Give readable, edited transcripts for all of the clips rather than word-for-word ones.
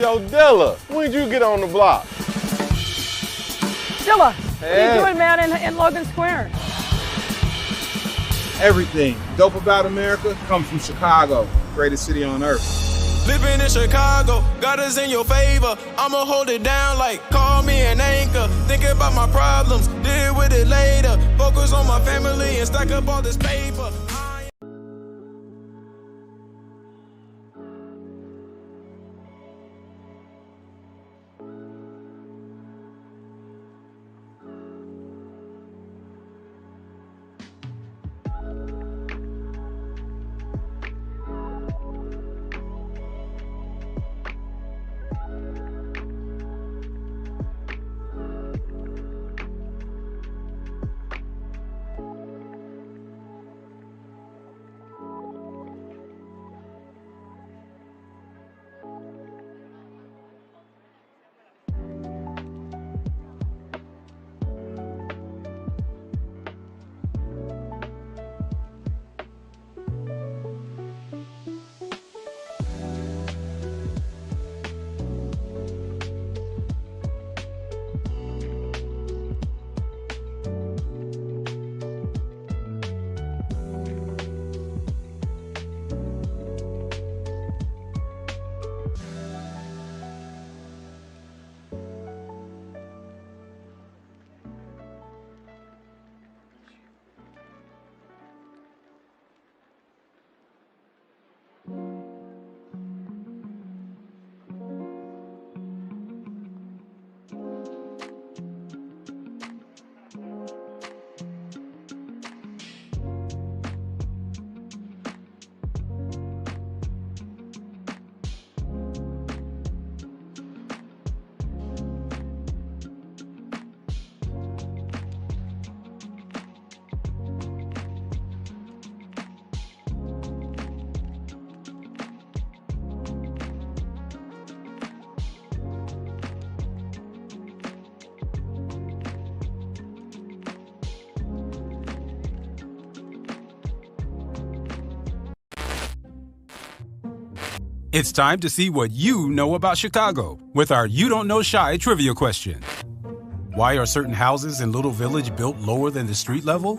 Yo, Dilla, when'd you get on the block? Dilla, what are you doing, man, in Logan Square? Everything dope about America comes from Chicago, greatest city on earth. Living in Chicago, God is in your favor. I'ma hold it down like call me an anchor. Think about my problems, deal with it later. Focus on my family and stack up all this paper. It's time to see what you know about Chicago with our You Don't Know Shy trivia question. Why are certain houses in Little Village built lower than the street level?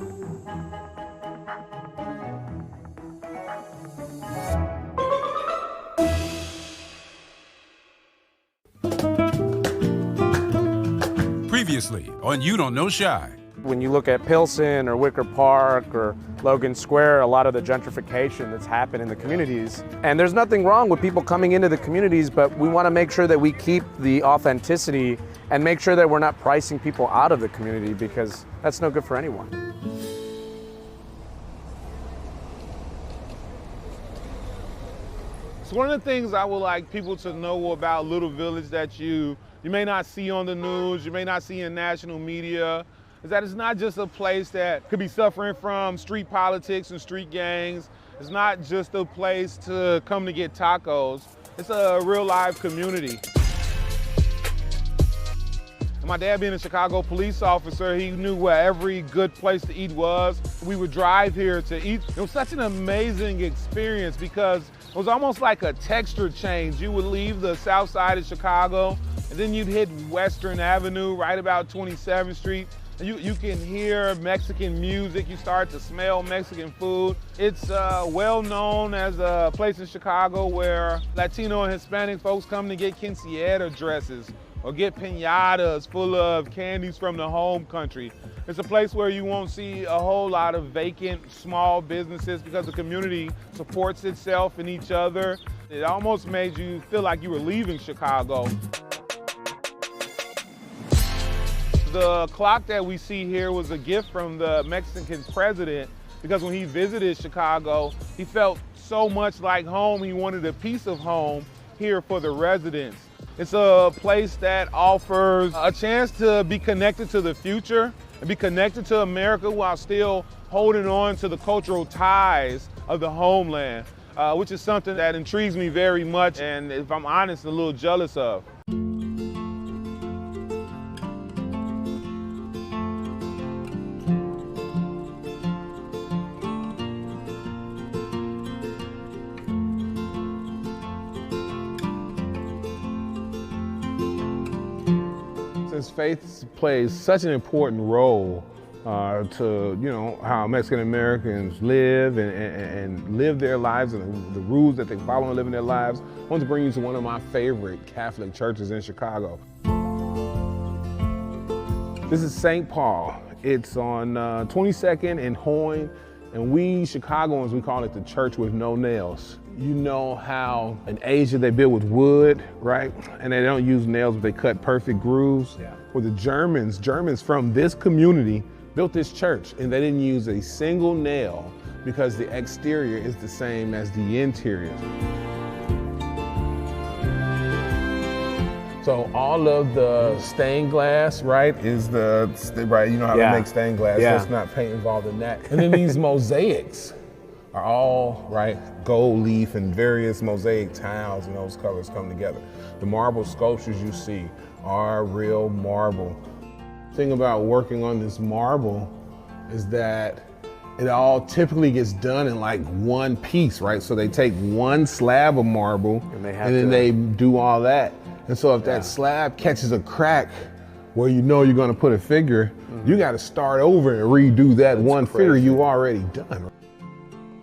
Previously on You Don't Know Shy. When you look at Pilsen or Wicker Park or Logan Square, a lot of the gentrification that's happened in the communities. And there's nothing wrong with people coming into the communities, but we want to make sure that we keep the authenticity and make sure that we're not pricing people out of the community, because that's no good for anyone. So one of the things I would like people to know about Little Village that you may not see on the news, you may not see in national media, is that it's not just a place that could be suffering from street politics and street gangs. It's not just a place to come to get tacos. It's a real live community. And my dad being a Chicago police officer, he knew where every good place to eat was. We would drive here to eat. It was such an amazing experience because it was almost like a texture change. You would leave the south side of Chicago and then you'd hit Western Avenue right about 27th Street. You can hear Mexican music, you start to smell Mexican food. It's well known as a place in Chicago where Latino and Hispanic folks come to get quinceañera dresses or get piñatas full of candies from the home country. It's a place where you won't see a whole lot of vacant small businesses because the community supports itself and each other. It almost made you feel like you were leaving Chicago. The clock that we see here was a gift from the Mexican president because when he visited Chicago, he felt so much like home. He wanted a piece of home here for the residents. It's a place that offers a chance to be connected to the future and be connected to America while still holding on to the cultural ties of the homeland, which is something that intrigues me very much and, if I'm honest, a little jealous of. Since faith plays such an important role to, you know, how Mexican Americans live and live their lives and the rules that they follow and live in their lives, I want to bring you to one of my favorite Catholic churches in Chicago. This is St. Paul. It's on 22nd and Hoyne, and we Chicagoans, we call it the church with no nails. You know how in Asia they build with wood, right? And they don't use nails, but they cut perfect grooves. Yeah. Well, the Germans from this community built this church, and they didn't use a single nail because the exterior is the same as the interior. So all of the stained glass, right, is right, you know how to make stained glass, there's not paint involved in that. And then these mosaics are all, right, gold leaf and various mosaic tiles, and those colors come together. The marble sculptures you see are real marble. The thing about working on this marble is that it all typically gets done in like one piece, right? So they take one slab of marble and then they do all that. And so if that slab catches a crack where you know you're gonna put a figure, you gotta start over and redo that one figure you already done.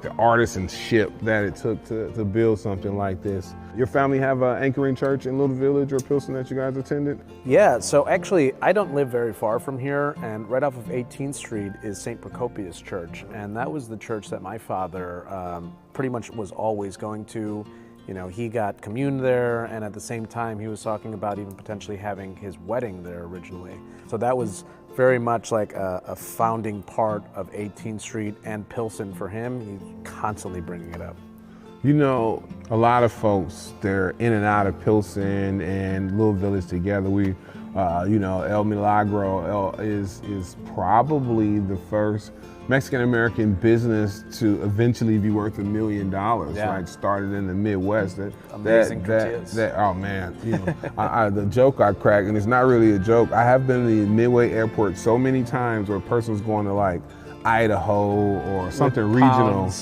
The artisanship that it took to build something like this. Your family have an anchoring church in Little Village or Pilsen that you guys attended? Yeah, so actually I don't live very far from here, and right off of 18th Street is St. Procopius Church, and that was the church that my father pretty much was always going to. You know, he got communed there, and at the same time he was talking about even potentially having his wedding there originally. So that was very much like a founding part of 18th Street and Pilsen for him. He's constantly bringing it up. You know, a lot of folks, they're in and out of Pilsen and Little Village together. We, you know, El Milagro is probably the first Mexican-American business to eventually be worth $1 million, right? Started in the Midwest. Amazing tortillas. Oh man, you know, the joke I crack, and it's not really a joke, I have been to the Midway Airport so many times where a person's going to like Idaho or something regional,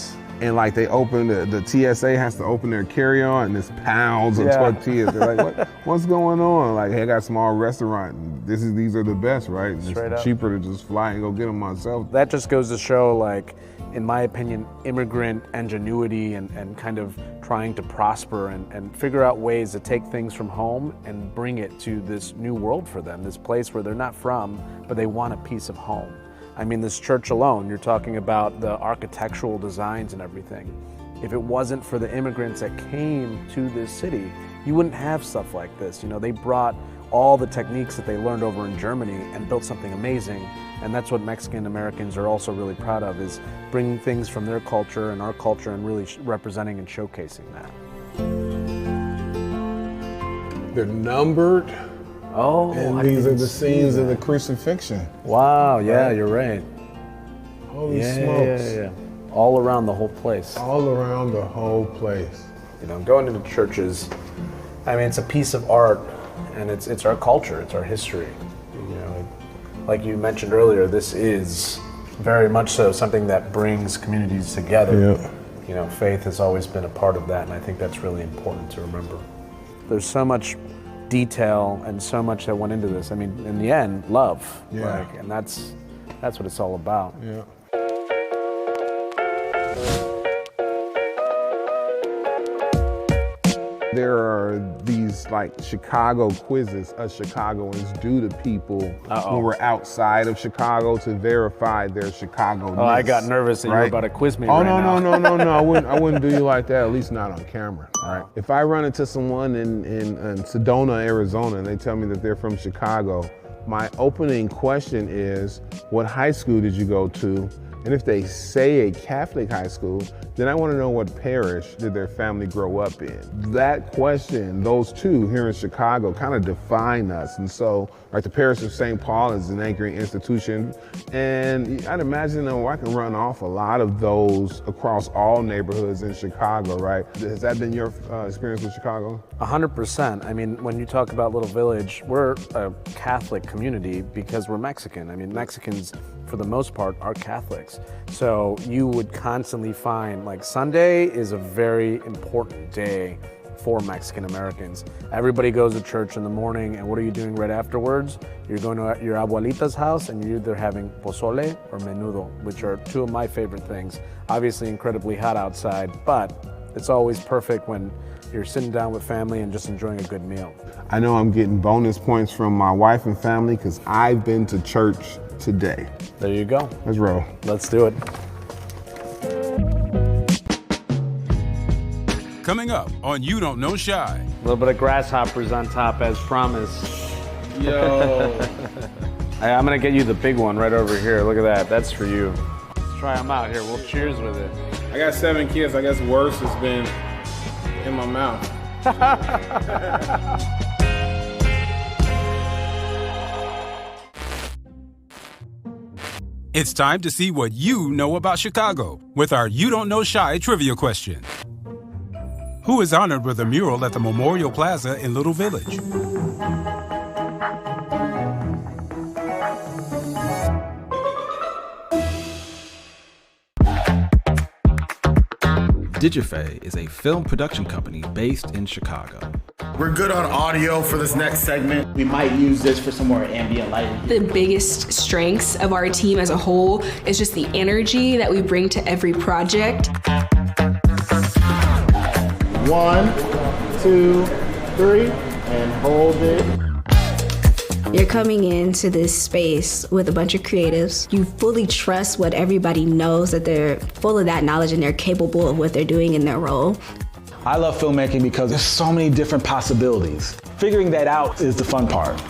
and like they open, the TSA has to open their carry-on and there's pounds of tortillas. They're like, what's going on? Like, hey, I got a small restaurant. These are the best, right? It's cheaper to just fly and go get them myself. That just goes to show, like, in my opinion, immigrant ingenuity and kind of trying to prosper and figure out ways to take things from home and bring it to this new world for them, this place where they're not from, but they want a piece of home. I mean, this church alone, you're talking about the architectural designs and everything. If it wasn't for the immigrants that came to this city, you wouldn't have stuff like this. You know, they brought all the techniques that they learned over in Germany and built something amazing. And that's what Mexican Americans are also really proud of, is bringing things from their culture and our culture and really representing and showcasing that. They're numbered. Oh, and these are the scenes of the crucifixion. Wow, yeah, you're right. Holy smokes. Yeah. All around the whole place. All around the whole place. You know, going into churches, I mean, it's a piece of art, and it's our culture, it's our history. You know, like you mentioned earlier, this is very much so something that brings communities together. Yeah. You know, faith has always been a part of that, and I think that's really important to remember. There's so much detail and so much that went into this. I mean, in the end, love. Yeah. Like, and that's what it's all about. Yeah. There are these like Chicago quizzes us Chicagoans do to people when we're outside of Chicago to verify their Chicago-ness. Oh, I got nervous that you were about to quiz me now. No. I wouldn't do you like that, at least not on camera, right? If I run into someone in Sedona, Arizona, and they tell me that they're from Chicago, my opening question is, what high school did you go to? And if they say a Catholic high school, then I want to know what parish did their family grow up in. That question, those two here in Chicago kind of define us. And so, like the parish of St. Paul is an anchoring institution. And I'd imagine I can run off a lot of those across all neighborhoods in Chicago, right? Has that been your experience with Chicago? 100%. I mean, when you talk about Little Village, we're a Catholic community because we're Mexican. I mean, Mexicans, for the most part, are Catholics. So you would constantly find, like, Sunday is a very important day for Mexican Americans. Everybody goes to church in the morning, and what are you doing right afterwards? You're going to your abuelita's house, and you're either having pozole or menudo, which are two of my favorite things. Obviously incredibly hot outside, but it's always perfect when you're sitting down with family and just enjoying a good meal. I know I'm getting bonus points from my wife and family because I've been to church today. There you go. Let's roll. Let's do it. Coming up on You Don't Know Shy. A little bit of grasshoppers on top as promised. Yo. Hey, I'm gonna get you the big one right over here. Look at that, that's for you. Let's try them out here, we'll cheers with it. I got 7 kids. I guess worse has been in my mouth. It's time to see what you know about Chicago with our You Don't Know Shy trivia question. Who is honored with a mural at the Memorial Plaza in Little Village? Digifay is a film production company based in Chicago. We're good on audio for this next segment. We might use this for some more ambient lighting. The biggest strengths of our team as a whole is just the energy that we bring to every project. 1, 2, 3, and hold it. You're coming into this space with a bunch of creatives. You fully trust what everybody knows, that they're full of that knowledge and they're capable of what they're doing in their role. I love filmmaking because there's so many different possibilities. Figuring that out is the fun part.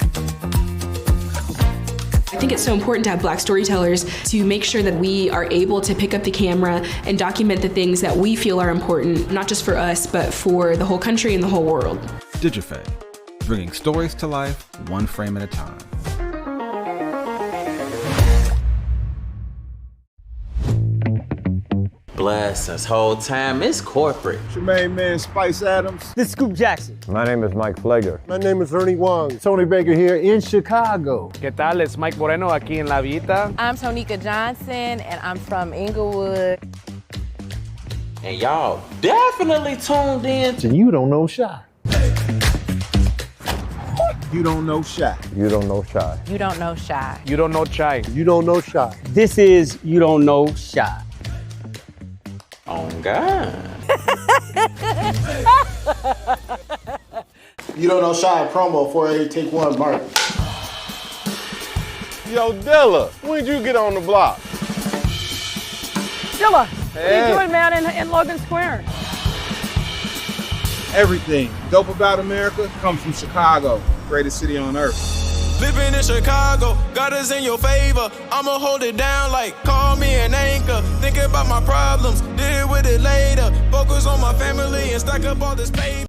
I think it's so important to have Black storytellers to make sure that we are able to pick up the camera and document the things that we feel are important, not just for us, but for the whole country and the whole world. Digifay, bringing stories to life one frame at a time. Bless us whole time. It's corporate. It's your main man, Spice Adams. This is Scoop Jackson. My name is Mike Flager. My name is Ernie Wong. Tony Baker here in Chicago. ¿Qué tal? It's Mike Moreno aquí en La Vita. I'm Tonika Johnson, and I'm from Inglewood. And y'all definitely tuned in to You Don't Know Shy. You don't know shy. You don't know shy. You don't know shy. You don't know shy. You don't know shy. This is You Don't Know Shy. Oh God. You Don't Know Shy promo for a Take One Mark. Yo, Dilla, when'd you get on the block? Dilla, what are you doing, man, in Logan Square? Everything dope about America comes from Chicago, greatest city on earth. Living in Chicago, God is in your favor. I'ma hold it down like call me an anchor. Think about my problems, deal with it later. Focus on my family and stack up all this paper.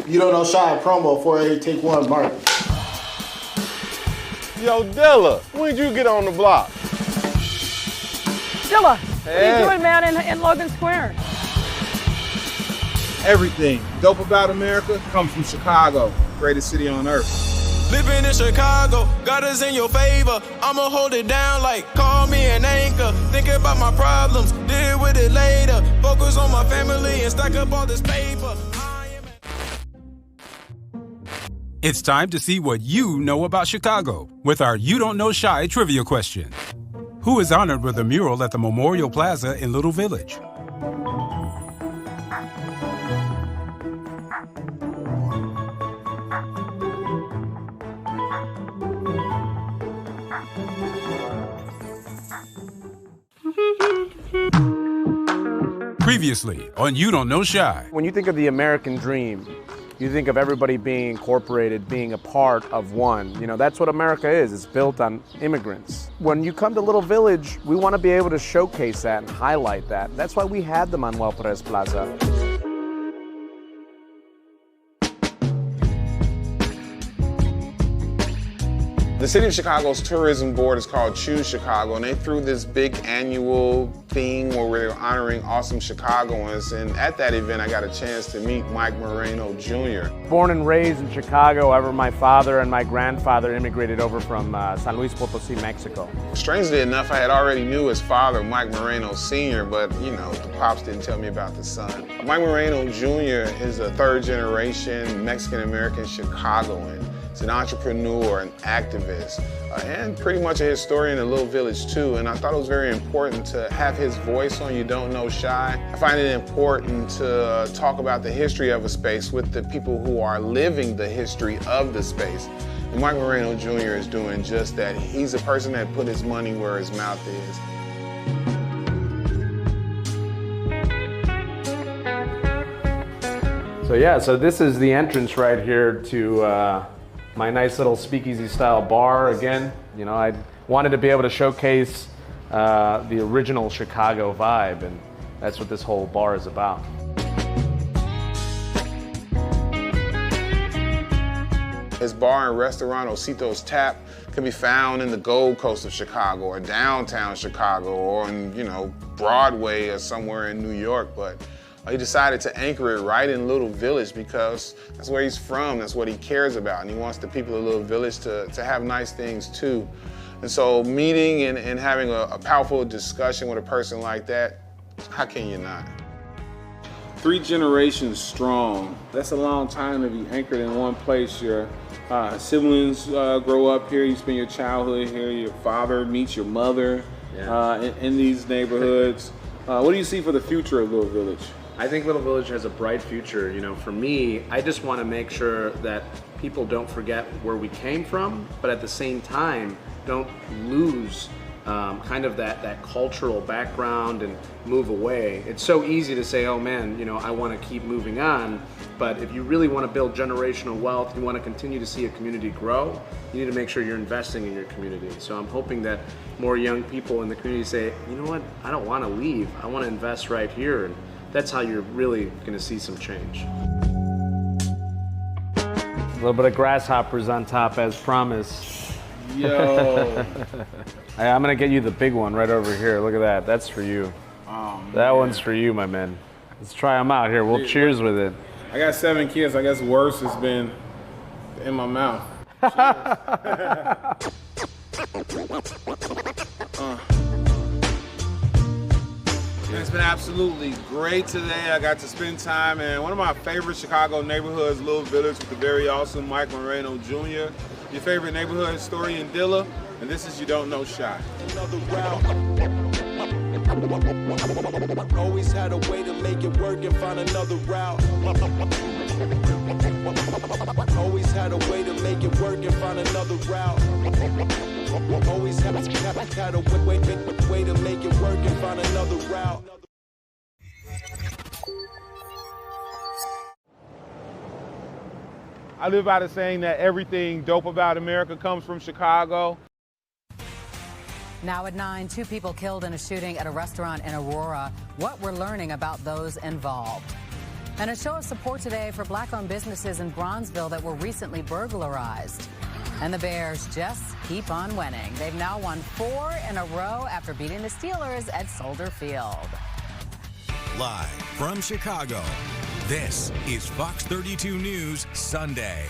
You don't know Shy promo 4A Take 1 Mark. Yo, Dilla, when'd you get on the block? Dilla, what are you doing, man, in Logan Square? Everything dope about America comes from Chicago, greatest city on earth. Living in Chicago, God is in your favor. I'ma hold it down like call me an anchor. Think about my problems, deal with it later. Focus on my family and stack up all this paper. It's time to see what you know about Chicago with our You Don't Know Shy trivia question. Who is honored with a mural at the Memorial Plaza in Little Village? Previously on You Don't Know Shy. When you think of the American dream, you think of everybody being incorporated, being a part of one. You know, that's what America is. It's built on immigrants. When you come to Little Village, we want to be able to showcase that and highlight that. That's why we had the Manuel Perez Plaza. The City of Chicago's tourism board is called Choose Chicago, and they threw this big annual thing where we're honoring awesome Chicagoans. And at that event, I got a chance to meet Mike Moreno Jr. Born and raised in Chicago, however, my father and my grandfather immigrated over from San Luis Potosí, Mexico. Strangely enough, I had already knew his father, Mike Moreno Sr., but you know, the pops didn't tell me about the son. Mike Moreno Jr. is a third-generation Mexican-American Chicagoan. He's an entrepreneur, an activist, and pretty much a historian in Little Village too. And I thought it was very important to have his voice on You Don't Know Shy. I find it important to talk about the history of a space with the people who are living the history of the space. And Mike Moreno Jr. is doing just that. He's a person that put his money where his mouth is. So this is the entrance right here to my nice little speakeasy style bar. Again, you know, I wanted to be able to showcase the original Chicago vibe, and that's what this whole bar is about. His bar and restaurant, Osito's Tap, can be found in the Gold Coast of Chicago or downtown Chicago or on, you know, Broadway or somewhere in New York, but he decided to anchor it right in Little Village because that's where he's from, that's what he cares about, and he wants the people of Little Village to have nice things too. And so meeting and having a powerful discussion with a person like that, how can you not? 3 generations strong. That's a long time to be anchored in one place. Your siblings grow up here, you spend your childhood here, your father meets your mother in these neighborhoods. What do you see for the future of Little Village? I think Little Village has a bright future. You know, for me, I just want to make sure that people don't forget where we came from, but at the same time, don't lose kind of that cultural background and move away. It's so easy to say, oh man, you know, I want to keep moving on, but if you really want to build generational wealth, you want to continue to see a community grow, you need to make sure you're investing in your community. So I'm hoping that more young people in the community say, you know what, I don't want to leave, I want to invest right here. And that's how you're really going to see some change. A little bit of grasshoppers on top as promised. Yo. I'm going to get you the big one right over here. Look at that. That's for you. Oh, that one's for you, my man. Let's try them out here. We'll cheers with it. I got 7 kids. I guess worse has been in my mouth. It's been absolutely great today. I got to spend time in one of my favorite Chicago neighborhoods, Little Village, with the very awesome Mike Moreno Jr., your favorite neighborhood historian, Dilla, and this is You Don't Know Shy. Always had a way to make it work and find another route. Always had a way to make it work and find another route. Always had a way to make it work and find another route. I live by the saying that everything dope about America comes from Chicago. Now at 9, 2 people killed in a shooting at a restaurant in Aurora. What we're learning about those involved. And a show of support today for black-owned businesses in Bronzeville that were recently burglarized. And the Bears just keep on winning. They've now won 4 in a row after beating the Steelers at Soldier Field. Live from Chicago, this is Fox 32 News Sunday.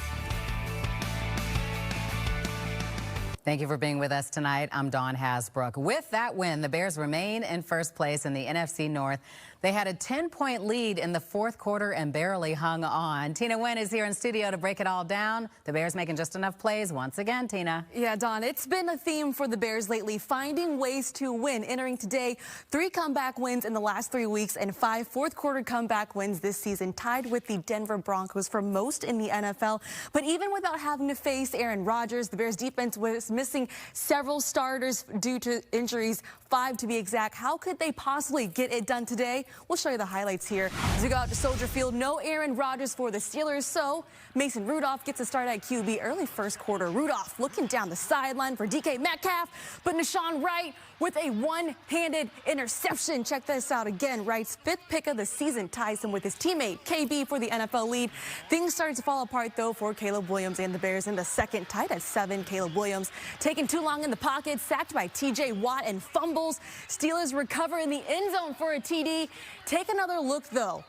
Thank you for being with us tonight. I'm Dawn Hasbrook. With that win, the Bears remain in first place in the NFC North. They had a 10-point lead in the fourth quarter and barely hung on. Tina Nguyen is here in studio to break it all down. The Bears making just enough plays once again, Tina. Yeah, Dawn, it's been a theme for the Bears lately, finding ways to win. Entering today, 3 comeback wins in the last 3 weeks and 5 fourth-quarter comeback wins this season, tied with the Denver Broncos for most in the NFL. But even without having to face Aaron Rodgers, the Bears defense was missing several starters due to injuries, 5 to be exact. How could they possibly get it done today? We'll show you the highlights here. As we go out to Soldier Field, no Aaron Rodgers for the Steelers, so Mason Rudolph gets a start at QB early first quarter. Rudolph looking down the sideline for DK Metcalf, but Nashawn Wright with a one-handed interception. Check this out again. Wright's 5th pick of the season ties him with his teammate KB for the NFL lead. Things started to fall apart, though, for Caleb Williams and the Bears in the second, tied at 7. Caleb Williams taking too long in the pocket, sacked by TJ Watt and fumbles. Steelers recover in the end zone for a TD. Take another look, though.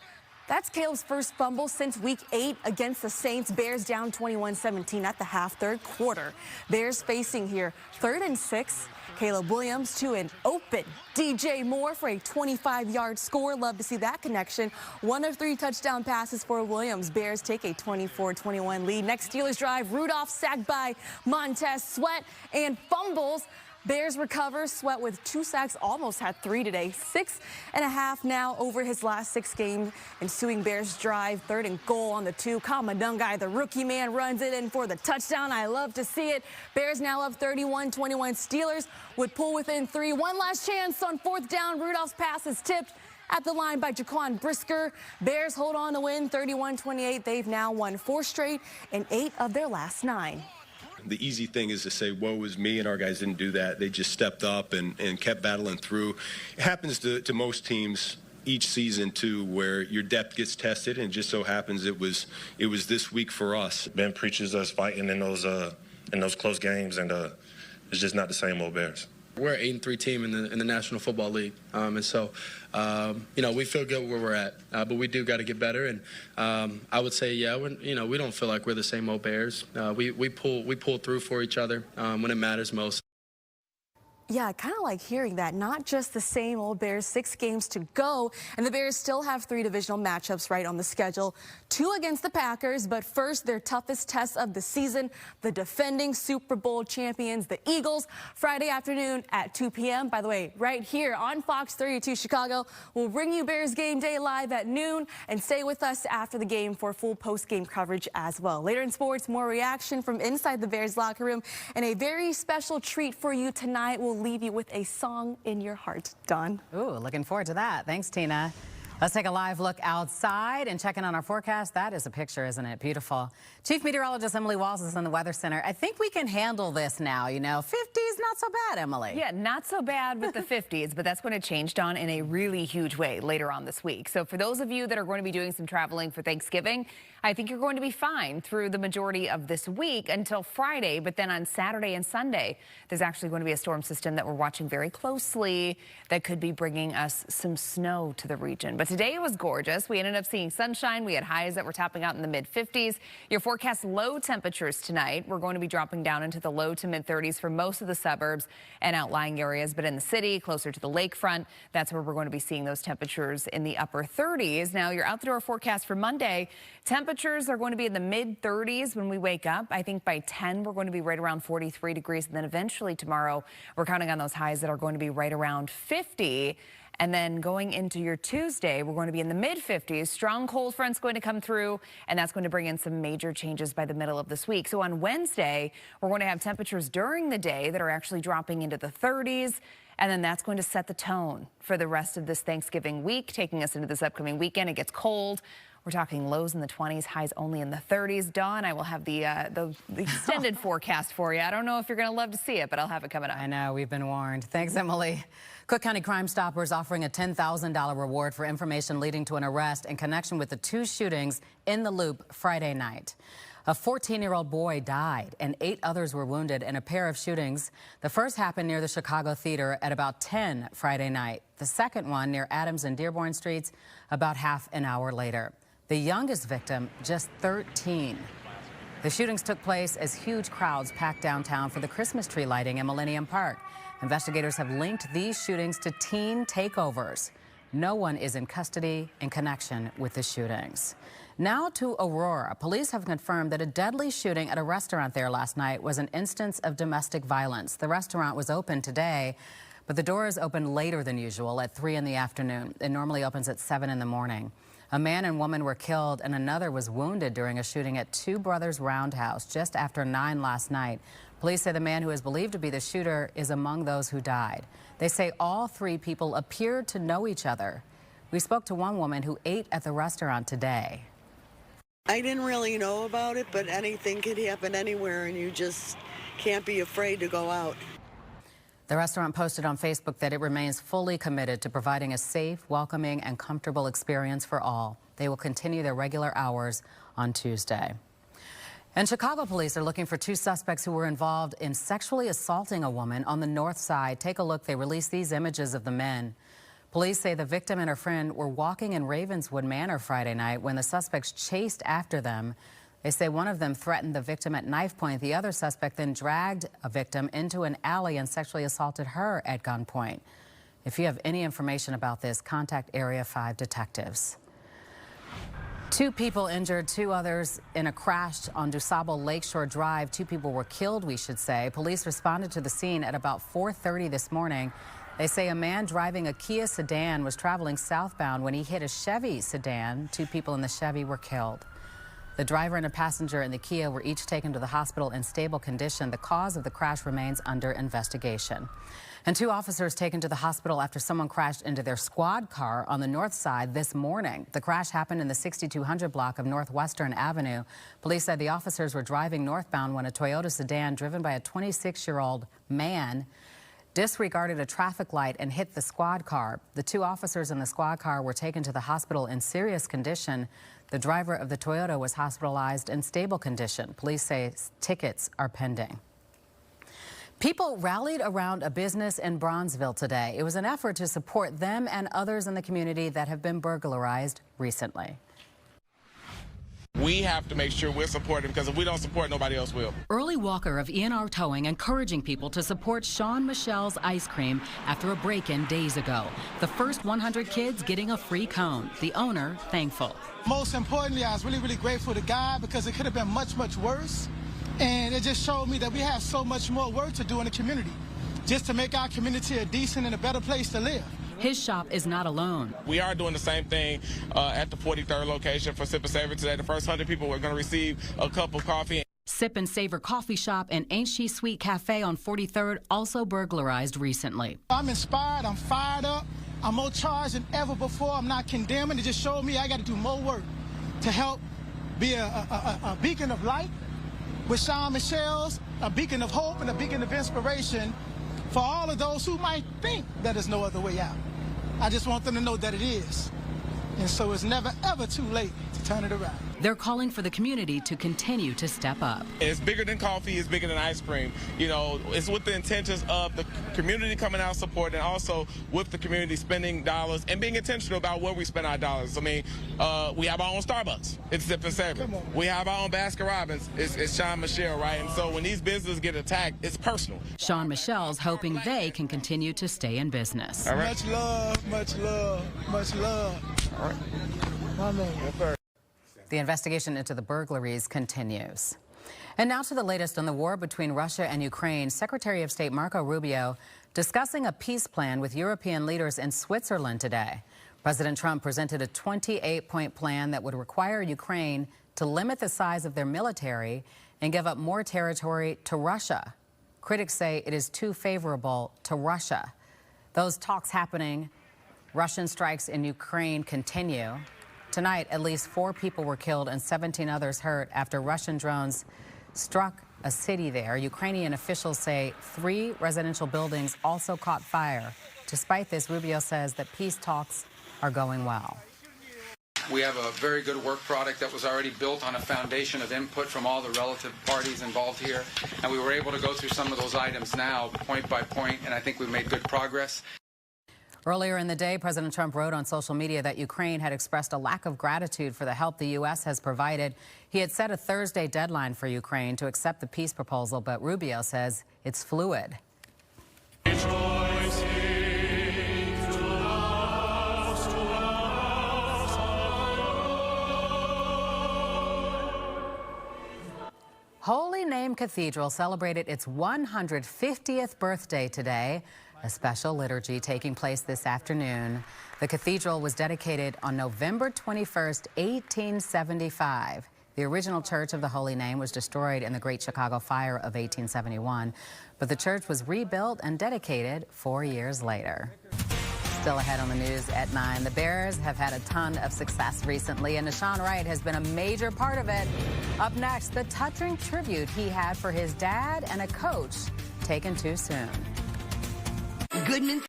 That's Caleb's first fumble since week 8 against the Saints. Bears down 21-17 at the half, third quarter. Bears facing here 3rd and 6. Caleb Williams to an open DJ Moore for a 25-yard score. Love to see that connection. 1 of 3 touchdown passes for Williams. Bears take a 24-21 lead. Next Steelers drive, Rudolph sacked by Montez Sweat and fumbles. Bears recover. Sweat with 2 sacks, almost had 3 today. 6.5 now over his last 6 games. Ensuing Bears drive, 3rd and goal on the 2. Kamadungai, the rookie man, runs it in for the touchdown. I love to see it. Bears now up 31-21. Steelers would pull within 3. One last chance on 4th down. Rudolph's pass is tipped at the line by Jaquan Brisker. Bears hold on to win 31-28. They've now won 4 straight and 8 of their last 9. The easy thing is to say, woe is me, and our guys didn't do that. They just stepped up and kept battling through. It happens to most teams each season, too, where your depth gets tested, and it just so happens it was this week for us. Ben preaches us fighting in those close games, and it's just not the same old Bears. We're an 8-3 team in the National Football League, and so we feel good where we're at, but we do got to get better. And I would say, yeah, we don't feel like we're the same old Bears. We pull through for each other when it matters most. Yeah, I kind of like hearing that. Not just the same old Bears, 6 games to go. And the Bears still have 3 divisional matchups right on the schedule. 2 against the Packers, but first their toughest test of the season, the defending Super Bowl champions, the Eagles, Friday afternoon at 2 p.m. By the way, right here on Fox 32 Chicago, we'll bring you Bears Game Day live at noon, and stay with us after the game for full post-game coverage as well. Later in sports, more reaction from inside the Bears locker room, and a very special treat for you tonight. We'll leave you with a song in your heart. Dawn. Ooh, looking forward to that. Thanks, Tina. Let's take a live look outside and check in on our forecast. That is a picture, isn't it? Beautiful. Chief Meteorologist Emily Walls is in the Weather Center. I think we can handle this now, 50s, not so bad, Emily. Yeah, not so bad with the 50s, but that's going to change, Dawn, in a really huge way later on this week. So for those of you that are going to be doing some traveling for Thanksgiving, I think you're going to be fine through the majority of this week until Friday. But then on Saturday and Sunday, there's actually going to be a storm system that we're watching very closely that could be bringing us some snow to the region. But today it was gorgeous. We ended up seeing sunshine. We had highs that were topping out in the mid-50s. Your forecast low temperatures tonight, we're going to be dropping down into the low to mid-30s for most of the suburbs and outlying areas. But in the city, closer to the lakefront, that's where we're going to be seeing those temperatures in the upper 30s. Now, your out-the-door forecast for Monday, temperatures are going to be in the mid-30s when we wake up. I think by 10, we're going to be right around 43 degrees. And then eventually tomorrow, we're counting on those highs that are going to be right around 50. And then going into your Tuesday, we're going to be in the mid-50s. Strong cold front's going to come through, and that's going to bring in some major changes by the middle of this week. So on Wednesday, we're going to have temperatures during the day that are actually dropping into the 30s. And then that's going to set the tone for the rest of this Thanksgiving week, taking us into this upcoming weekend. It gets cold. We're talking lows in the 20s, highs only in the 30s. Dawn, I will have the extended forecast for you. I don't know if you're going to love to see it, but I'll have it coming up. I know, we've been warned. Thanks, Emily. Cook County Crime Stoppers offering a $10,000 reward for information leading to an arrest in connection with the 2 shootings in the Loop Friday night. A 14-year-old boy died and 8 others were wounded in a pair of shootings. The first happened near the Chicago Theater at about 10 Friday night. The second one near Adams and Dearborn Streets about half an hour later. The youngest victim, just 13. The shootings took place as huge crowds packed downtown for the Christmas tree lighting in Millennium Park. Investigators have linked these shootings to teen takeovers. No one is in custody in connection with the shootings. Now to Aurora. Police have confirmed that a deadly shooting at a restaurant there last night was an instance of domestic violence. The restaurant was open today, but the doors opened later than usual at 3 in the afternoon. It normally opens at 7 in the morning. A man and woman were killed and another was wounded during a shooting at Two Brothers Roundhouse just after 9 last night. Police say the man who is believed to be the shooter is among those who died. They say all 3 people appeared to know each other. We spoke to one woman who ate at the restaurant today. I didn't really know about it, but anything could happen anywhere, and you just can't be afraid to go out. The restaurant posted on Facebook that it remains fully committed to providing a safe, welcoming, and comfortable experience for all. They will continue their regular hours on Tuesday. And Chicago police are looking for 2 suspects who were involved in sexually assaulting a woman on the north side. Take a look. They released these images of the men. Police say the victim and her friend were walking in Ravenswood Manor Friday night when the suspects chased after them. They say one of them threatened the victim at knife point. The other suspect then dragged a victim into an alley and sexually assaulted her at gunpoint. If you have any information about this, contact Area 5 detectives. 2 people injured, 2 others in a crash on DuSable Lakeshore Drive. 2 people were killed, we should say. Police responded to the scene at about 4:30 this morning. They say a man driving a Kia sedan was traveling southbound when he hit a Chevy sedan. 2 people in the Chevy were killed. The driver and a passenger in the Kia were each taken to the hospital in stable condition. The cause of the crash remains under investigation. And 2 officers taken to the hospital after someone crashed into their squad car on the north side this morning. The crash happened in the 6200 block of Northwestern Avenue. Police said the officers were driving northbound when a Toyota sedan driven by a 26-year-old man disregarded a traffic light and hit the squad car. The 2 officers in the squad car were taken to the hospital in serious condition. The driver of the Toyota was hospitalized in stable condition. Police say tickets are pending. People rallied around a business in Bronzeville today. It was an effort to support them and others in the community that have been burglarized recently. We have to make sure we're supporting because if we don't support, nobody else will. Early Walker of ENR Towing encouraging people to support Sean Michelle's ice cream after a break-in days ago. The first 100 kids getting a free cone. The owner thankful. Most importantly, I was really grateful to God because it could have been much worse. And it just showed me that we have so much more work to do in the community just to make our community a decent and a better place to live. His shop is not alone. We are doing the same thing at the 43rd location for Sip and Savor today. The first 100 people are going to receive a cup of coffee. Sip and Savor Coffee Shop and Ain't She Sweet Cafe on 43rd also burglarized recently. I'm inspired. I'm fired up. I'm more charged than ever before. I'm not condemning. It just showed me I got to do more work to help be a beacon of light with Sean Michelle's, a beacon of hope and a beacon of inspiration for all of those who might think that there's no other way out. I just want them to know that it is. And so it's never, ever too late to turn it around. They're calling for the community to continue to step up. It's bigger than coffee, it's bigger than ice cream. You know, it's with the intentions of the community coming out support and also with the community spending dollars and being intentional about where we spend our dollars. I mean, we have our own Starbucks. It's Sip and Savor. We have our own Baskin Robbins. It's Sean Michelle, right? And so when these businesses get attacked, it's personal. Sean Michelle's hoping they can continue to stay in business. All right. Much love, much love, much love. All right. My man. Yes, sir. The investigation into the burglaries continues. And now to the latest on the war between Russia and Ukraine. Secretary of State Marco Rubio discussing a peace plan with European leaders in Switzerland today. President Trump presented a 28-point plan that would require Ukraine to limit the size of their military and give up more territory to Russia. Critics say it is too favorable to Russia. Those talks happening, Russian strikes in Ukraine continue. Tonight, at least 4 people were killed and 17 others hurt after Russian drones struck a city there. Ukrainian officials say 3 residential buildings also caught fire. Despite this, Rubio says that peace talks are going well. We have a very good work product that was already built on a foundation of input from all the relative parties involved here, and we were able to go through some of those items now, point by point, and I think we've made good progress. Earlier in the day, President Trump wrote on social media that Ukraine had expressed a lack of gratitude for the help the U.S. has provided. He had set a Thursday deadline for Ukraine to accept the peace proposal, but Rubio says it's fluid. Holy Name Cathedral celebrated its 150th birthday today, a special liturgy taking place this afternoon. The cathedral was dedicated on November 21st, 1875. The original Church of the Holy Name was destroyed in the Great Chicago Fire of 1871, but the church was rebuilt and dedicated 4 years later. Still ahead on the news at 9. The Bears have had a ton of success recently, and Nahshon Wright has been a major part of it. Up next, the touching tribute he had for his dad and a coach taken too soon. Goodman.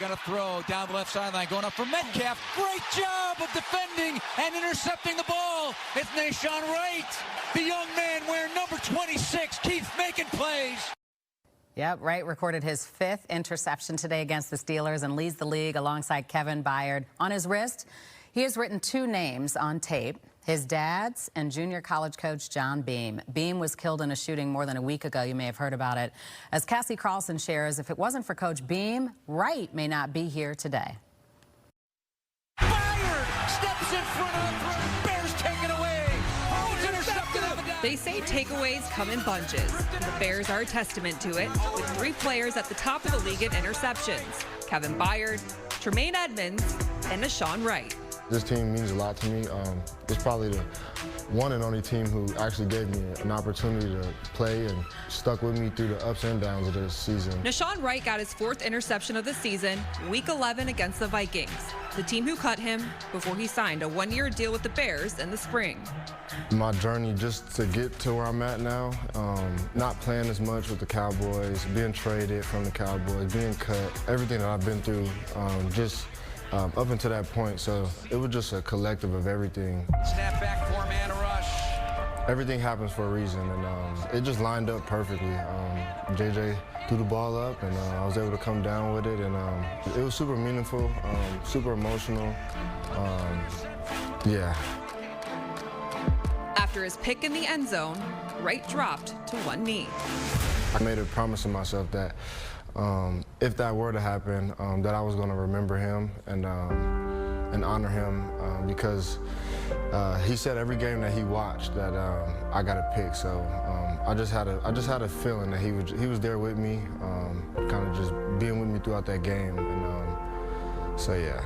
Gonna throw down the left sideline, going up for Metcalf. Great job of defending and intercepting the ball. It's Nahshon Wright, the young man wearing number 26, keeps making plays. Yep, Wright recorded his 5th interception today against the Steelers and leads the league alongside Kevin Byard. On his wrist, he has written 2 names on tape, his dad's and junior college coach John Beam. Beam was killed in a shooting more than a week ago. You may have heard about it. As Cassie Carlson shares, if it wasn't for Coach Beam, Wright may not be here today. Byard steps in front of the throw. Bears take it away. Oh, it's intercepted on the down. They say takeaways come in bunches. The Bears are a testament to it, with 3 players at the top of the league in interceptions: Kevin Byard, Tremaine Edmonds, and Nahshon Wright. This team means a lot to me. It's probably the one and only team who actually gave me an opportunity to play and stuck with me through the ups and downs of this season. Nahshon Wright got his 4th interception of the season, Week 11 against the Vikings, the team who cut him before he signed a 1-year deal with the Bears in the spring. My journey just to get to where I'm at now, not playing as much with the Cowboys, being traded from the Cowboys, being cut, everything that I've been through, up until that point. So it was just a collective of everything. Snap back, 4-man rush. Everything happens for a reason, and it just lined up perfectly. JJ threw the ball up, and I was able to come down with it, and it was super meaningful, super emotional. Yeah. After his pick in the end zone, Wright dropped to one knee. I made a promise to myself that if that were to happen, that I was going to remember him and honor him because he said every game that he watched that I got a pick. So I just had a feeling that he was there with me, kind of just being with me throughout that game. And so yeah.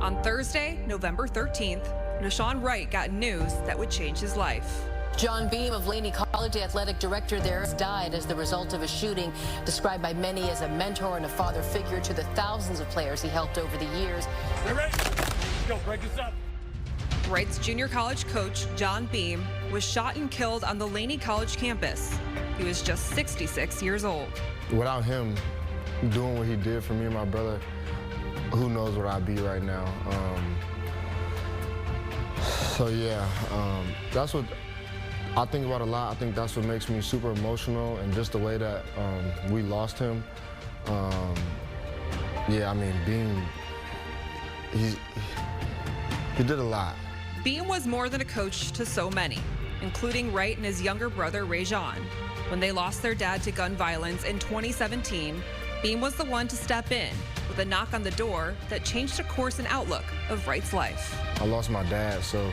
On Thursday, November 13th, Nahshon Wright got news that would change his life. John Beam of Laney College, the athletic director there, died as the result of a shooting described by many as a mentor and a father figure to the thousands of players he helped over the years. We're ready. Go, break this up. Wright's junior college coach, John Beam, was shot and killed on the Laney College campus. He was just 66 years old. Without him doing what he did for me and my brother, who knows where I'd be right now. So yeah, that's what I think about a lot. I think that's what makes me super emotional, and just the way that we lost him. Yeah, I mean, Beam, he did a lot. Beam was more than a coach to so many, including Wright and his younger brother, Rajon. When they lost their dad to gun violence in 2017, Beam was the one to step in with a knock on the door that changed the course and outlook of Wright's life. I lost my dad, so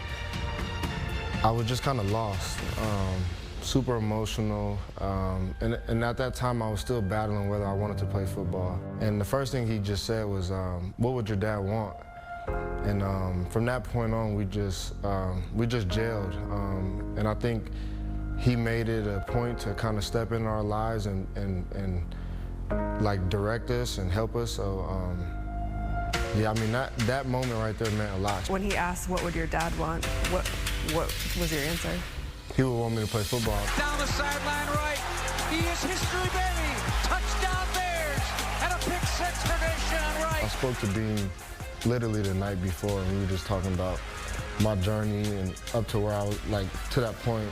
I was just kind of lost, super emotional, and at that time I was still battling whether I wanted to play football. And the first thing he just said was, what would your dad want? And from that point on, we just gelled, and I think he made it a point to kind of step in our lives and like direct us and help us. So yeah, I mean that moment right there meant a lot. When he asked what would your dad want, what was your answer? He would want me to play football. Down the sideline right. He is history, baby. Touchdown Bears and a pick six for Nahshon Wright. I spoke to Beam literally the night before, and we were just talking about my journey and up to where I was, like to that point,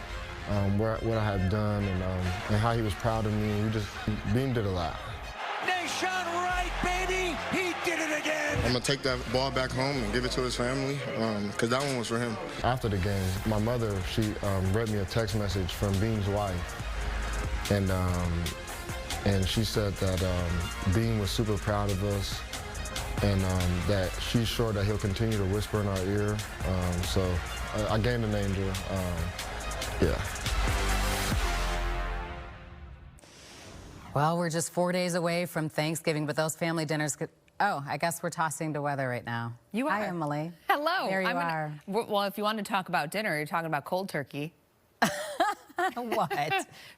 what I had done and how he was proud of me. Beam did a lot. Nahshon Wright, baby, he did it again. I'm gonna take that ball back home and give it to his family, because that one was for him. After the game, my mother, she read me a text message from Beam's wife, and she said that Beam was super proud of us, and that she's sure that he'll continue to whisper in our ear. So I gained an angel. Yeah. Well, we're just 4 days away from Thanksgiving, but those family dinners could... Oh, I guess we're tossing to weather right now. You are. Hi, Emily. Hello. There you are. Well, if you want to talk about dinner, you're talking about cold turkey. What?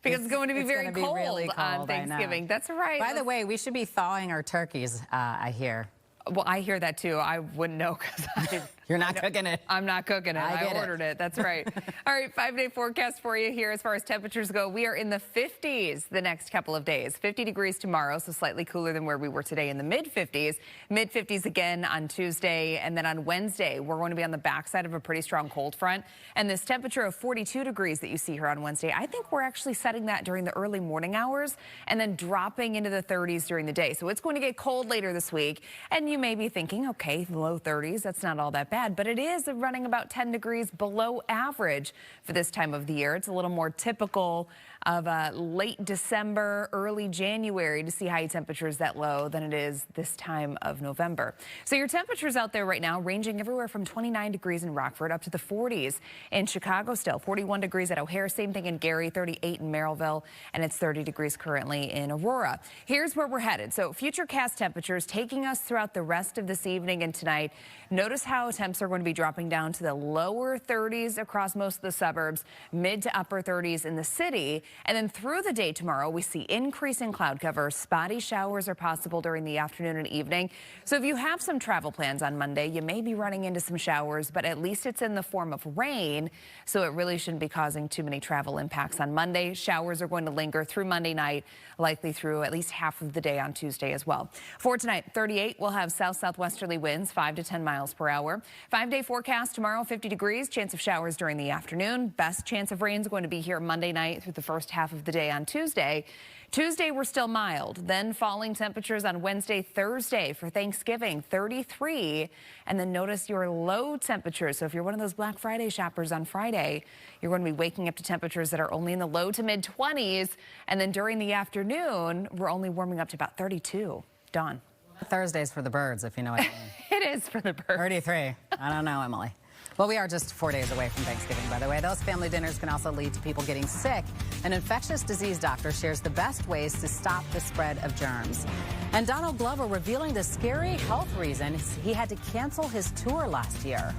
Because it's going to be very cold, really cold on Thanksgiving. That's right. By the way, we should be thawing our turkeys, I hear. Well, I hear that too. I wouldn't know because You're not cooking it. I'm not cooking it. I ordered it. That's right. All right, 5-day forecast for you here as far as temperatures go. We are in the 50s the next couple of days. 50 degrees tomorrow, so slightly cooler than where we were today in the mid-50s. Mid-50s again on Tuesday, and then on Wednesday, we're going to be on the backside of a pretty strong cold front. And this temperature of 42 degrees that you see here on Wednesday, I think we're actually setting that during the early morning hours and then dropping into the 30s during the day. So it's going to get cold later this week, and you may be thinking, okay, low 30s, that's not all that bad, but it is running about 10 degrees below average for this time of the year. It's a little more typical of late December, early January to see high temperatures that low than it is this time of November. So your temperatures out there right now ranging everywhere from 29 degrees in Rockford up to the 40s in Chicago still, 41 degrees at O'Hare, same thing in Gary, 38 in Merrillville, and it's 30 degrees currently in Aurora. Here's where we're headed. So futurecast temperatures taking us throughout the rest of this evening and tonight. Notice how temperatures temps are going to be dropping down to the lower 30s across most of the suburbs, mid to upper 30s in the city. And then through the day tomorrow, we see increasing cloud cover. Spotty showers are possible during the afternoon and evening. So if you have some travel plans on Monday, you may be running into some showers, but at least it's in the form of rain, so it really shouldn't be causing too many travel impacts on Monday. Showers are going to linger through Monday night, likely through at least half of the day on Tuesday as well. For tonight, 38, we'll have south-southwesterly winds, 5 to 10 miles per hour. 5-day forecast tomorrow, 50 degrees, chance of showers during the afternoon. Best chance of rain is going to be here Monday night through the first half of the day on Tuesday. Tuesday, we're still mild, then falling temperatures on Wednesday, Thursday for Thanksgiving, 33. And then notice your low temperatures. So if you're one of those Black Friday shoppers on Friday, you're going to be waking up to temperatures that are only in the low to mid 20s. And then during the afternoon, we're only warming up to about 32. Dawn. Thursday's for the birds, if you know what I mean. It is for the birds. 33. I don't know, Emily. Well, we are just 4 days away from Thanksgiving, by the way. Those family dinners can also lead to people getting sick. An infectious disease doctor shares the best ways to stop the spread of germs. And Donald Glover revealing the scary health reason he had to cancel his tour last year.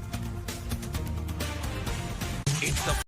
It's the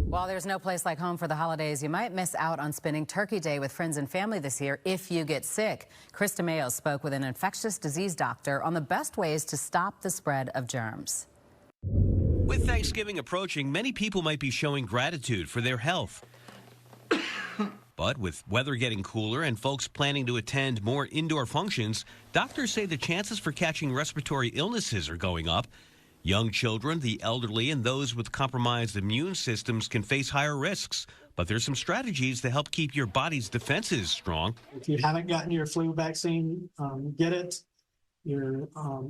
While there's no place like home for the holidays, you might miss out on spending Turkey Day with friends and family this year if you get sick. Chris DeMeo spoke with an infectious disease doctor on the best ways to stop the spread of germs. With Thanksgiving approaching, many people might be showing gratitude for their health. But with weather getting cooler and folks planning to attend more indoor functions, doctors say the chances for catching respiratory illnesses are going up. Young children, the elderly, and those with compromised immune systems can face higher risks. But there's some strategies to help keep your body's defenses strong. If you haven't gotten your flu vaccine, get it,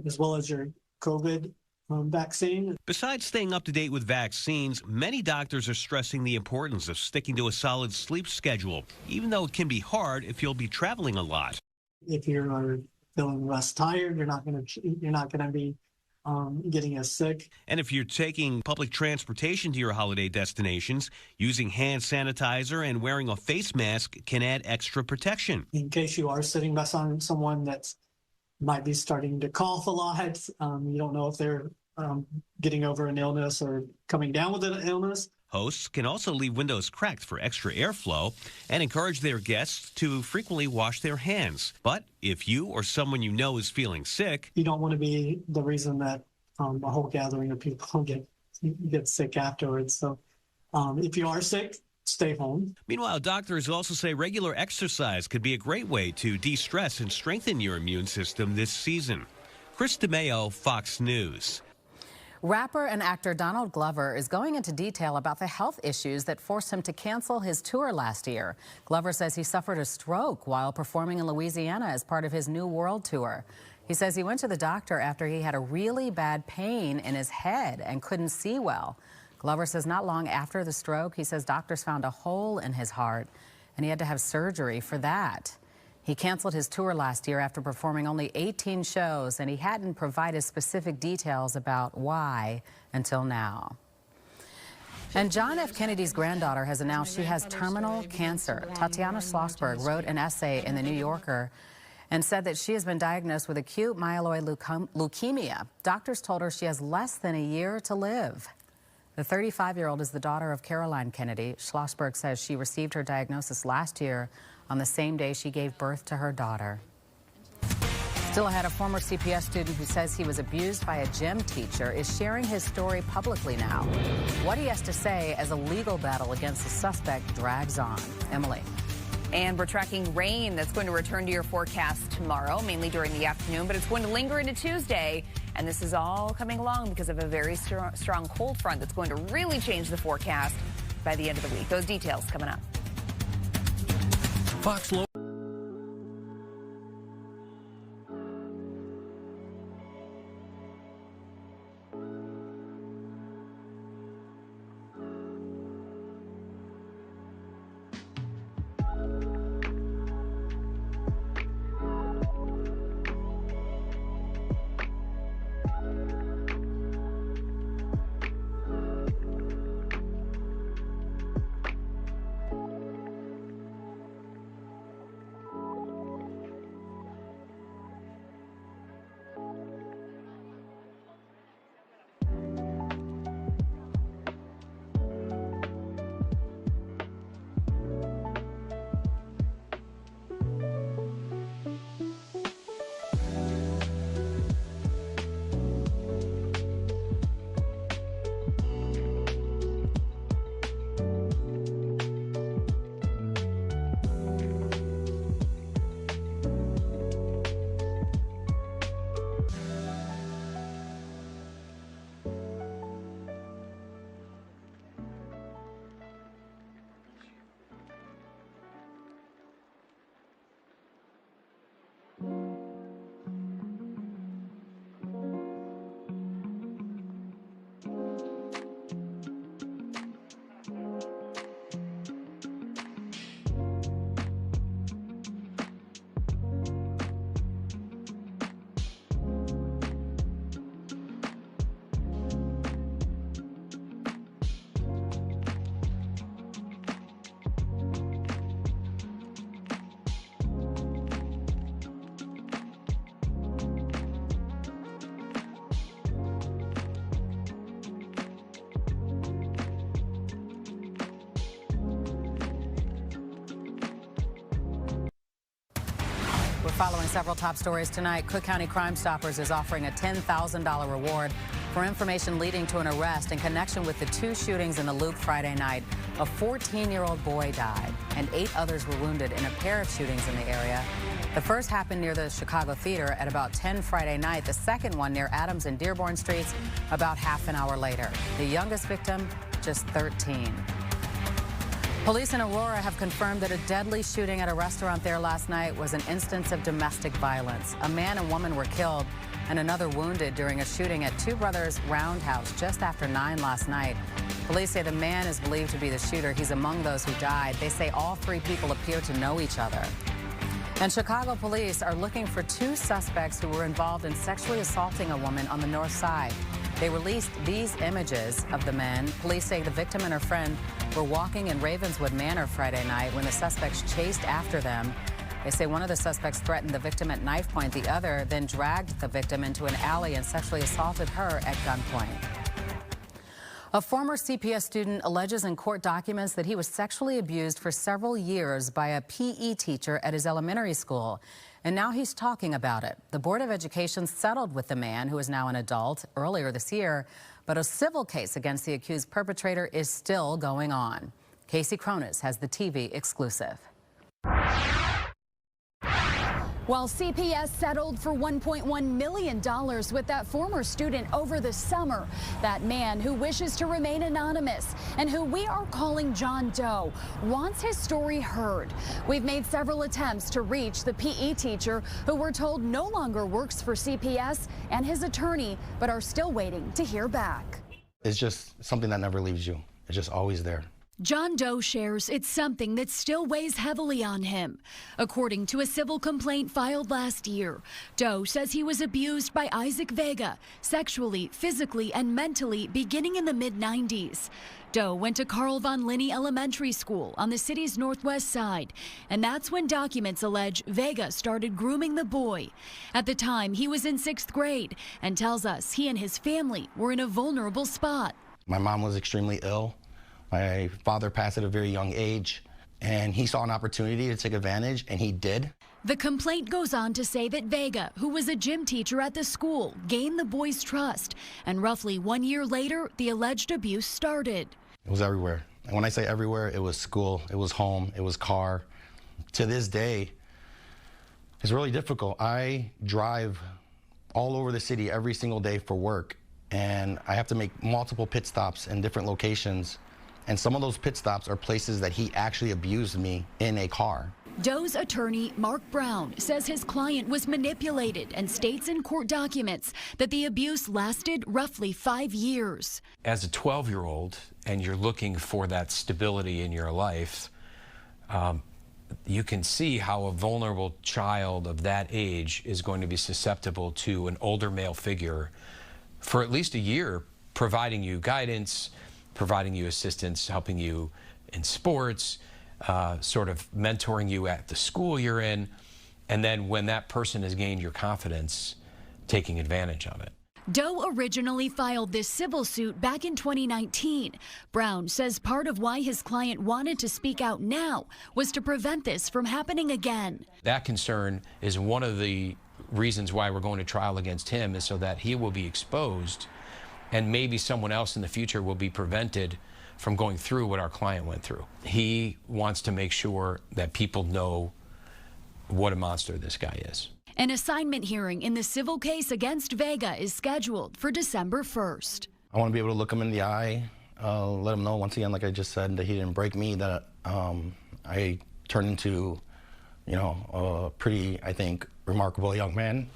as well as your COVID vaccine. Besides staying up to date with vaccines, many doctors are stressing the importance of sticking to a solid sleep schedule, even though it can be hard if you'll be traveling a lot. If you're feeling less tired, you're not going to be getting as sick. And if you're taking public transportation to your holiday destinations, using hand sanitizer and wearing a face mask can add extra protection. In case you are sitting by someone that might be starting to cough a lot, you don't know if they're getting over an illness or coming down with an illness. Hosts can also leave windows cracked for extra airflow and encourage their guests to frequently wash their hands. But if you or someone you know is feeling sick, you don't want to be the reason that a whole gathering of people get sick afterwards. So if you are sick, stay home. Meanwhile, doctors also say regular exercise could be a great way to de-stress and strengthen your immune system this season. Chris DeMeo, Fox News. Rapper and actor Donald Glover is going into detail about the health issues that forced him to cancel his tour last year. Glover says he suffered a stroke while performing in Louisiana as part of his New World Tour. He says he went to the doctor after he had a really bad pain in his head and couldn't see well. Glover says not long after the stroke, he says doctors found a hole in his heart and he had to have surgery for that. He canceled his tour last year after performing only 18 shows, and he hadn't provided specific details about why until now. And John F. Kennedy's granddaughter has announced she has terminal cancer. Tatiana Schlossberg wrote an essay in The New Yorker and said that she has been diagnosed with acute myeloid leukemia. Doctors told her she has less than a year to live. The 35-year-old is the daughter of Caroline Kennedy. Schlossberg says she received her diagnosis last year on the same day she gave birth to her daughter. Still ahead, a former CPS student who says he was abused by a gym teacher is sharing his story publicly now. What he has to say as a legal battle against the suspect drags on. Emily. And we're tracking rain that's going to return to your forecast tomorrow, mainly during the afternoon, but it's going to linger into Tuesday. And this is all coming along because of a very strong cold front that's going to really change the forecast by the end of the week. Those details coming up. Fox Local. Following several top stories tonight, Cook County Crime Stoppers is offering a $10,000 reward for information leading to an arrest in connection with the two shootings in the Loop Friday night. A 14-year-old boy died, and 8 others were wounded in a pair of shootings in the area. The first happened near the Chicago Theater at about 10 Friday night. The second one near Adams and Dearborn Streets about half an hour later. The youngest victim, just 13. Police in Aurora have confirmed that a deadly shooting at a restaurant there last night was an instance of domestic violence. A man and woman were killed and another wounded during a shooting at Two Brothers Roundhouse just after 9 last night. Police say the man is believed to be the shooter. He's among those who died. They say all 3 people appear to know each other. And Chicago police are looking for 2 suspects who were involved in sexually assaulting a woman on the north side. They released these images of the men. Police say the victim and her friend were walking in Ravenswood Manor Friday night when the suspects chased after them. They say one of the suspects threatened the victim at knife point. The other then dragged the victim into an alley and sexually assaulted her at gunpoint. A former CPS student alleges in court documents that he was sexually abused for several years by a PE teacher at his elementary school. and now he's talking about it. The Board of Education settled with the man, who is now an adult, earlier this year, but a civil case against the accused perpetrator is still going on. Casey Cronus has the TV exclusive. While CPS settled for $1.1 million with that former student over the summer, that man who wishes to remain anonymous and who we are calling John Doe wants his story heard. We've made several attempts to reach the PE teacher who we're told no longer works for CPS and his attorney, but are still waiting to hear back. It's just something that never leaves you. It's just always there. John Doe shares it's something that still weighs heavily on him. According to a civil complaint filed last year, Doe says he was abused by Isaac Vega sexually, physically, and mentally beginning in the mid-90s. Doe went to Carl von Linne Elementary School on the city's northwest side, and that's when documents allege Vega started grooming the boy. At the time, he was in 6th grade and tells us he and his family were in a vulnerable spot. My mom was extremely ill. My father passed at a very young age, and he saw an opportunity to take advantage, and he did. The complaint goes on to say that Vega, who was a gym teacher at the school, gained the boy's trust, and roughly 1 year later, the alleged abuse started. It was everywhere. And when I say everywhere, it was school, it was home, it was car. To this day, it's really difficult. I drive all over the city every single day for work, and I have to make multiple pit stops in different locations. And some of those pit stops are places that he actually abused me in a car. Doe's attorney, Mark Brown, says his client was manipulated and states in court documents that the abuse lasted roughly 5 years. As a 12-year-old, and you're looking for that stability in your life, you can see how a vulnerable child of that age is going to be susceptible to an older male figure for at least a year, providing you guidance, providing you assistance, helping you in sports, sort of mentoring you at the school you're in, and then when that person has gained your confidence, taking advantage of it. Doe originally filed this civil suit back in 2019. Brown says part of why his client wanted to speak out now was to prevent this from happening again. That concern is one of the reasons why we're going to trial against him, is so that he will be exposed, and maybe someone else in the future will be prevented from going through what our client went through. He wants to make sure that people know what a monster this guy is. An assignment hearing in the civil case against Vega is scheduled for December 1st. I want to be able to look him in the eye, let him know once again, like I just said, that he didn't break me, that I turned into, a pretty, I think, remarkable young man.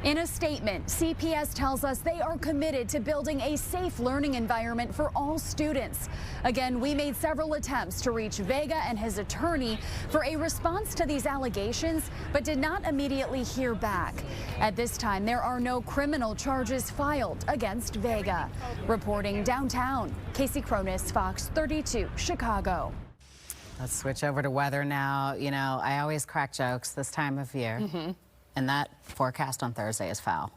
In a statement, CPS tells us they are committed to building a safe learning environment for all students. Again, we made several attempts to reach Vega and his attorney for a response to these allegations, but did not immediately hear back. At this time, there are no criminal charges filed against Vega. Reporting downtown, Casey Cronus, Fox 32, Chicago. Let's switch over to weather now. I always crack jokes this time of year. And that forecast on Thursday is foul.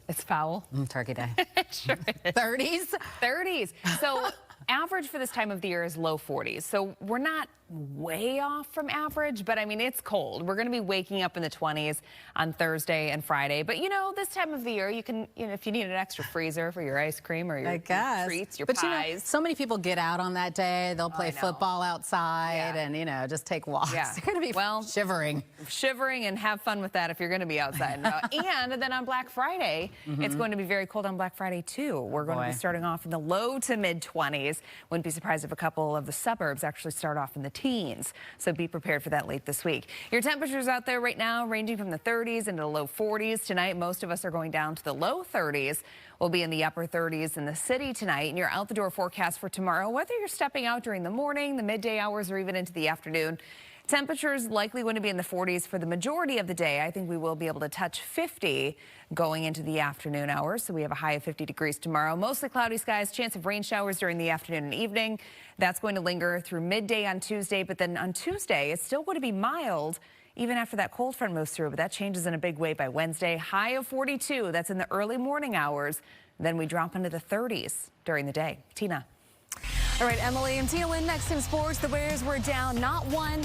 It's foul? Turkey Day. Sure is. 30s? 30s. So average for this time of the year is low 40s. So we're not way off from average, but I mean, it's cold. We're going to be waking up in the 20s on Thursday and Friday. But this time of the year, you can, if you need an extra freezer for your ice cream or your treats, your pies. So many people get out on that day. They'll play football outside and, just take walks. Yeah. They're going to be shivering. Shivering, and have fun with that if you're going to be outside. And then on Black Friday, it's going to be very cold on Black Friday, too. We're going to be starting off in the low to mid 20s. Wouldn't be surprised if a couple of the suburbs actually start off in the teens. So be prepared for that late this week. Your temperatures out there right now ranging from the 30s into the low 40s. Tonight, most of us are going down to the low 30s. We'll be in the upper 30s in the city tonight. And your out the door forecast for tomorrow, whether you're stepping out during the morning, the midday hours, or even into the afternoon, temperatures likely going to be in the 40s for the majority of the day. I think we will be able to touch 50 going into the afternoon hours. So we have a high of 50 degrees tomorrow. Mostly cloudy skies, chance of rain showers during the afternoon and evening. That's going to linger through midday on Tuesday. But then on Tuesday, it's still going to be mild even after that cold front moves through. But that changes in a big way by Wednesday. High of 42. That's in the early morning hours. Then we drop into the 30s during the day. Tina. All right, Emily and Tina Lynn, next in sports. The Bears were down not one,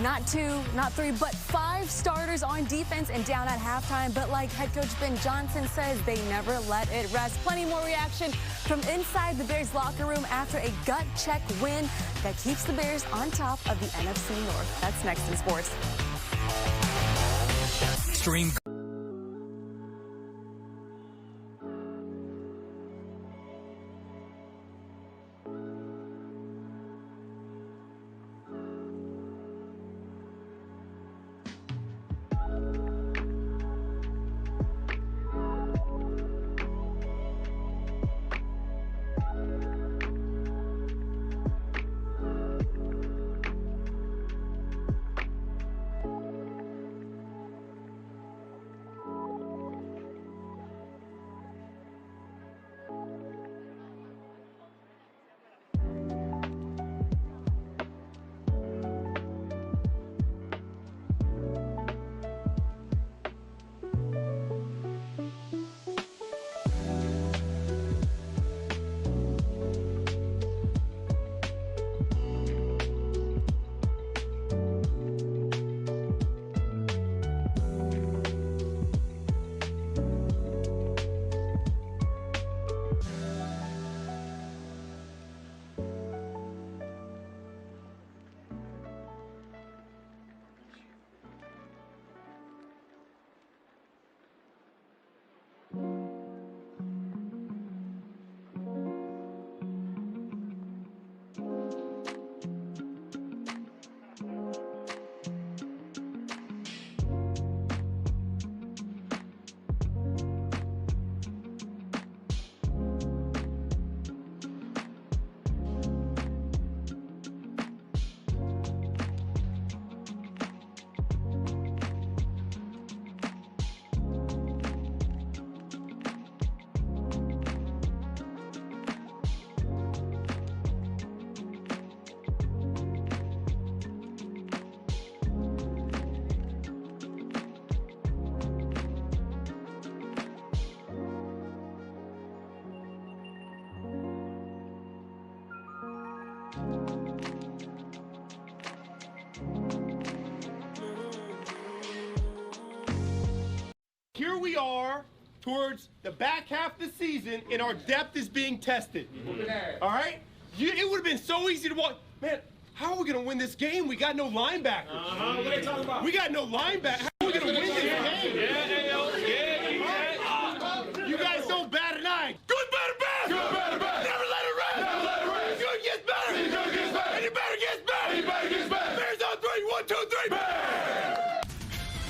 Not 2, not 3, but 5 starters on defense and down at halftime. But like head coach Ben Johnson says, they never let it rest. Plenty more reaction from inside the Bears locker room after a gut check win that keeps the Bears on top of the NFC North. That's next in sports. Stream. Here we are towards the back half of the season, and our depth is being tested. All right? It would have been so easy to walk. Man, how are we going to win this game? We got no linebackers. What are you talking about? We got no linebackers. How are we going to win this game? You guys don't bat an eye. Good, better, bad. Good, better, bad. Never let it rest. Never let it rest. Good gets better. Good gets better. Any better gets better. Any better gets better. Bears on 3. 1, 2, 3.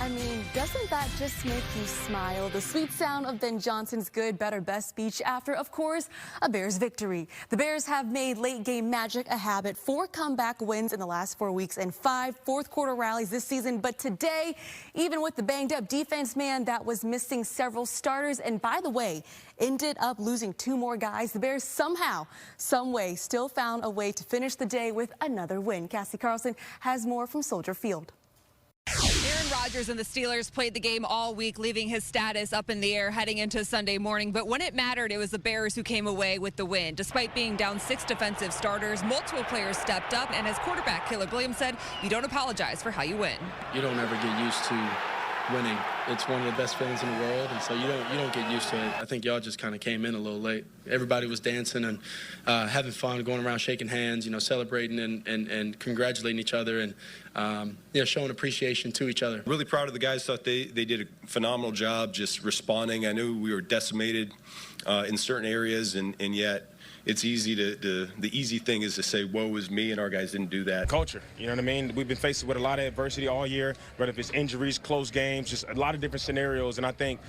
I mean, doesn't that just make you smile? The sweet sound of Ben Johnson's good, better, best speech after, of course, a Bears victory. The Bears have made late-game magic a habit. 4 comeback wins in the last 4 weeks and 5 fourth-quarter rallies this season. But today, even with the banged-up defense, man, that was missing several starters. And by the way, ended up losing 2 more guys. The Bears somehow, some way, still found a way to finish the day with another win. Cassie Carlson has more from Soldier Field. Aaron Rodgers and the Steelers played the game all week, leaving his status up in the air heading into Sunday morning. But when it mattered, it was the Bears who came away with the win. Despite being down 6 defensive starters, multiple players stepped up. And as quarterback Caleb Williams said, you don't apologize for how you win. You don't ever get used to winning. It's one of the best feelings in the world, and so you don't get used to it. I think y'all just kind of came in a little late. Everybody was dancing and having fun, going around shaking hands, you know, celebrating and congratulating each other and showing appreciation to each other. Really proud of the guys. Thought they did a phenomenal job just responding. I knew we were decimated in certain areas, and yet it's easy the easy thing is to say, woe is me, and our guys didn't do that. Culture, you know what I mean? We've been faced with a lot of adversity all year, whether it's injuries, close games, just a lot of different scenarios, and I think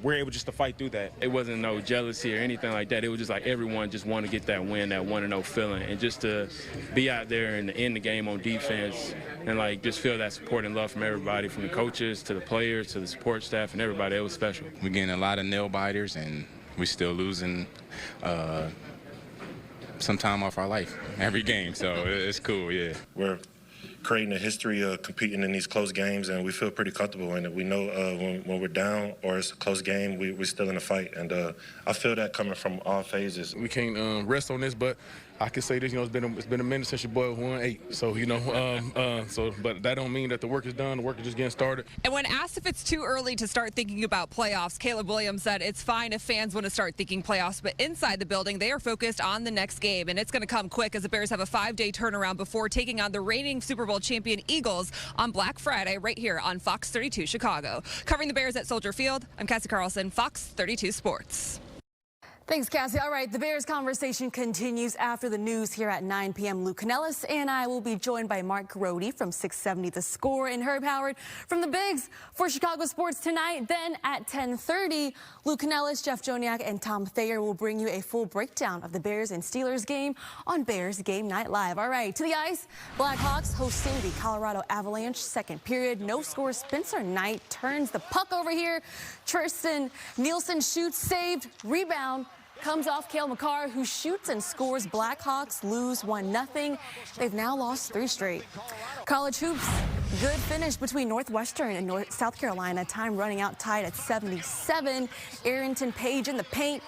we're able just to fight through that. It wasn't no jealousy or anything like that. It was just like everyone just wanted to get that win, that 1-0 feeling, and just to be out there and end the game on defense and like just feel that support and love from everybody, from the coaches to the players to the support staff and everybody. It was special. We're getting a lot of nail biters, and we're still losing some time off our life every game, so it's cool, yeah. We're creating a history of competing in these close games, and we feel pretty comfortable in it. We know when we're down or it's a close game, we're still in a fight, and I feel that coming from all phases. We can't rest on this, but I can say this, it's been a minute since your boy won 8. So, but that don't mean that the work is done. The work is just getting started. And when asked if it's too early to start thinking about playoffs, Caleb Williams said it's fine if fans want to start thinking playoffs, but inside the building, they are focused on the next game, and it's going to come quick as the Bears have a 5-day turnaround before taking on the reigning Super Bowl champion Eagles on Black Friday right here on Fox 32 Chicago. Covering the Bears at Soldier Field, I'm Cassie Carlson, Fox 32 Sports. Thanks, Cassie. All right, the Bears conversation continues after the news here at 9 p.m. Luke Canellis and I will be joined by Mark Grody from 670 The Score and Herb Howard from the Bigs for Chicago Sports tonight. Then at 10:30, Luke Canellis, Jeff Joniak, and Tom Thayer will bring you a full breakdown of the Bears and Steelers game on Bears Game Night Live. All right, to the ice, Blackhawks hosting the Colorado Avalanche. Second period, no score. Spencer Knight turns the puck over here. Tristan Nielsen shoots, saved, rebound. Comes off Cale Makar, who shoots and scores. Blackhawks lose 1-0. They've now lost 3 straight. College hoops, good finish between Northwestern and South Carolina. Time running out tied at 77. Arrington Page in the paint.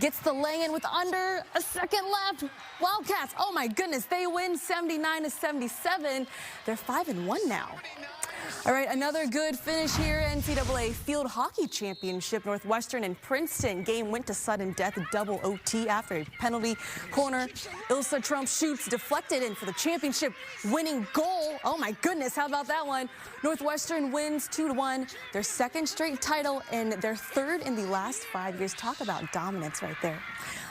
Gets the lay-in with under a second left. Wildcats, oh my goodness, they win 79-77. They're 5-1 now. All right, another good finish here. NCAA Field Hockey Championship, Northwestern and Princeton. Game went to sudden death, double OT after a penalty corner. Ilsa Trump shoots, deflected in for the championship winning goal. Oh my goodness, how about that one? Northwestern wins 2-1, their second straight title and their third in the last 5 years. Talk about dominance right there.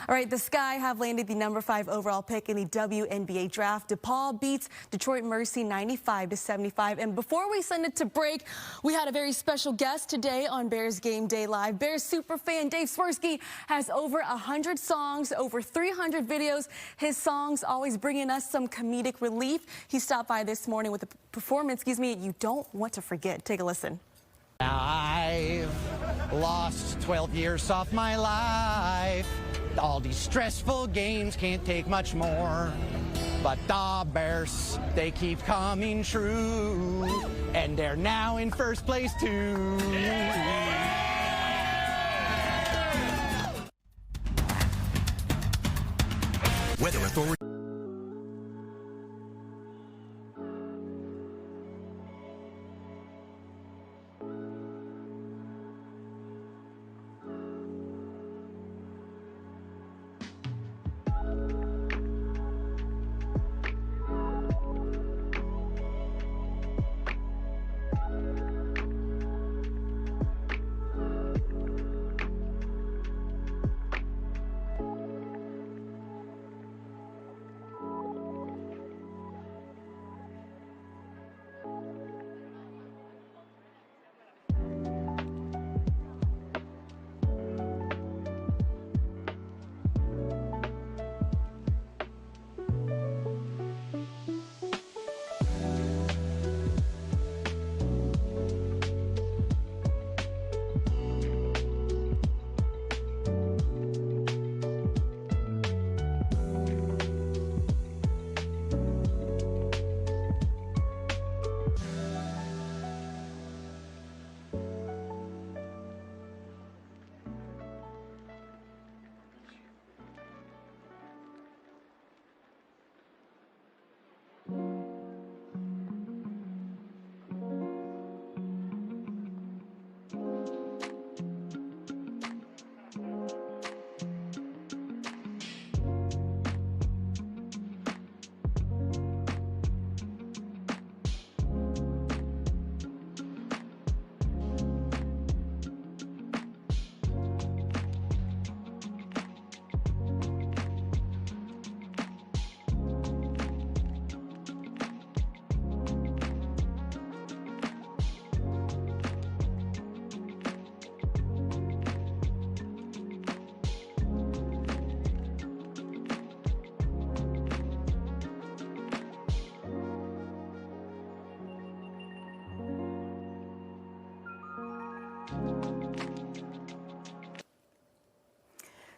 All right, the Sky have landed the number 5 overall pick in the WNBA draft. DePaul beats Detroit Mercy 95-75. And before we send it to break, we had a very special guest today on Bears Game Day Live. Bears superfan Dave Swirsky has over 100 songs, over 300 videos. His songs always bringing us some comedic relief. He stopped by this morning with a performance, you don't want to forget. Take a listen. I've lost 12 years off my life. All these stressful games can't take much more. But the Bears, they keep coming true. And they're now in first place too. Weather Authority.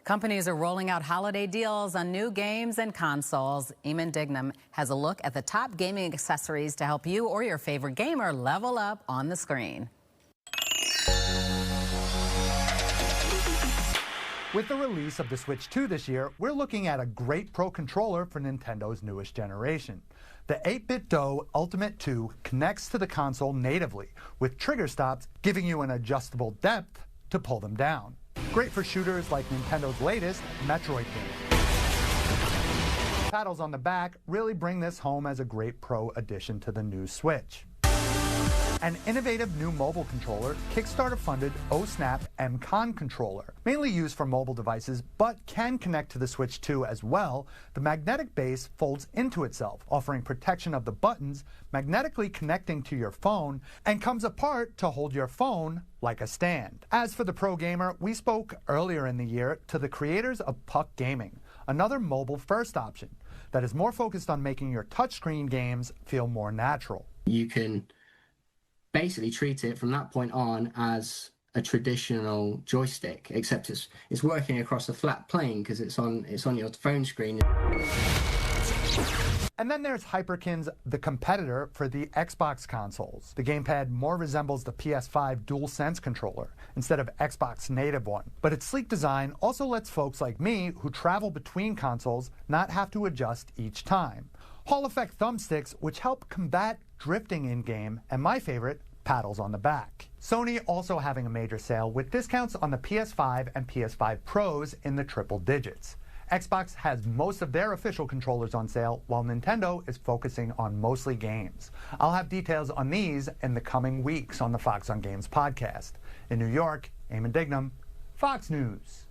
Companies are rolling out holiday deals on new games and consoles. Eamon Dignam has a look at the top gaming accessories to help you or your favorite gamer level up on the screen. With the release of the Switch 2 this year, we're looking at a great Pro controller for Nintendo's newest generation. The 8BitDo Ultimate 2 connects to the console natively, with trigger stops giving you an adjustable depth to pull them down. Great for shooters like Nintendo's latest Metroid game. Paddles on the back really bring this home as a great Pro addition to the new Switch. An innovative new mobile controller, Kickstarter-funded OSnap M-Con controller. Mainly used for mobile devices, but can connect to the Switch 2 as well, the magnetic base folds into itself, offering protection of the buttons, magnetically connecting to your phone, and comes apart to hold your phone like a stand. As for the Pro Gamer, we spoke earlier in the year to the creators of Puck Gaming, another mobile-first option that is more focused on making your touchscreen games feel more natural. You can basically treat it from that point on as a traditional joystick, except it's working across a flat plane because it's on your phone screen. And then there's Hyperkin's The Competitor for the Xbox consoles. The gamepad more resembles the PS5 DualSense controller instead of Xbox native one. But its sleek design also lets folks like me who travel between consoles not have to adjust each time. Hall effect thumbsticks, which help combat drifting in-game, and my favorite, paddles on the back. Sony also having a major sale with discounts on the PS5 and PS5 Pros in the triple digits. Xbox has most of their official controllers on sale, while Nintendo is focusing on mostly games. I'll have details on these in the coming weeks on the Fox on Games podcast. In New York, Eamon Dignam, Fox News.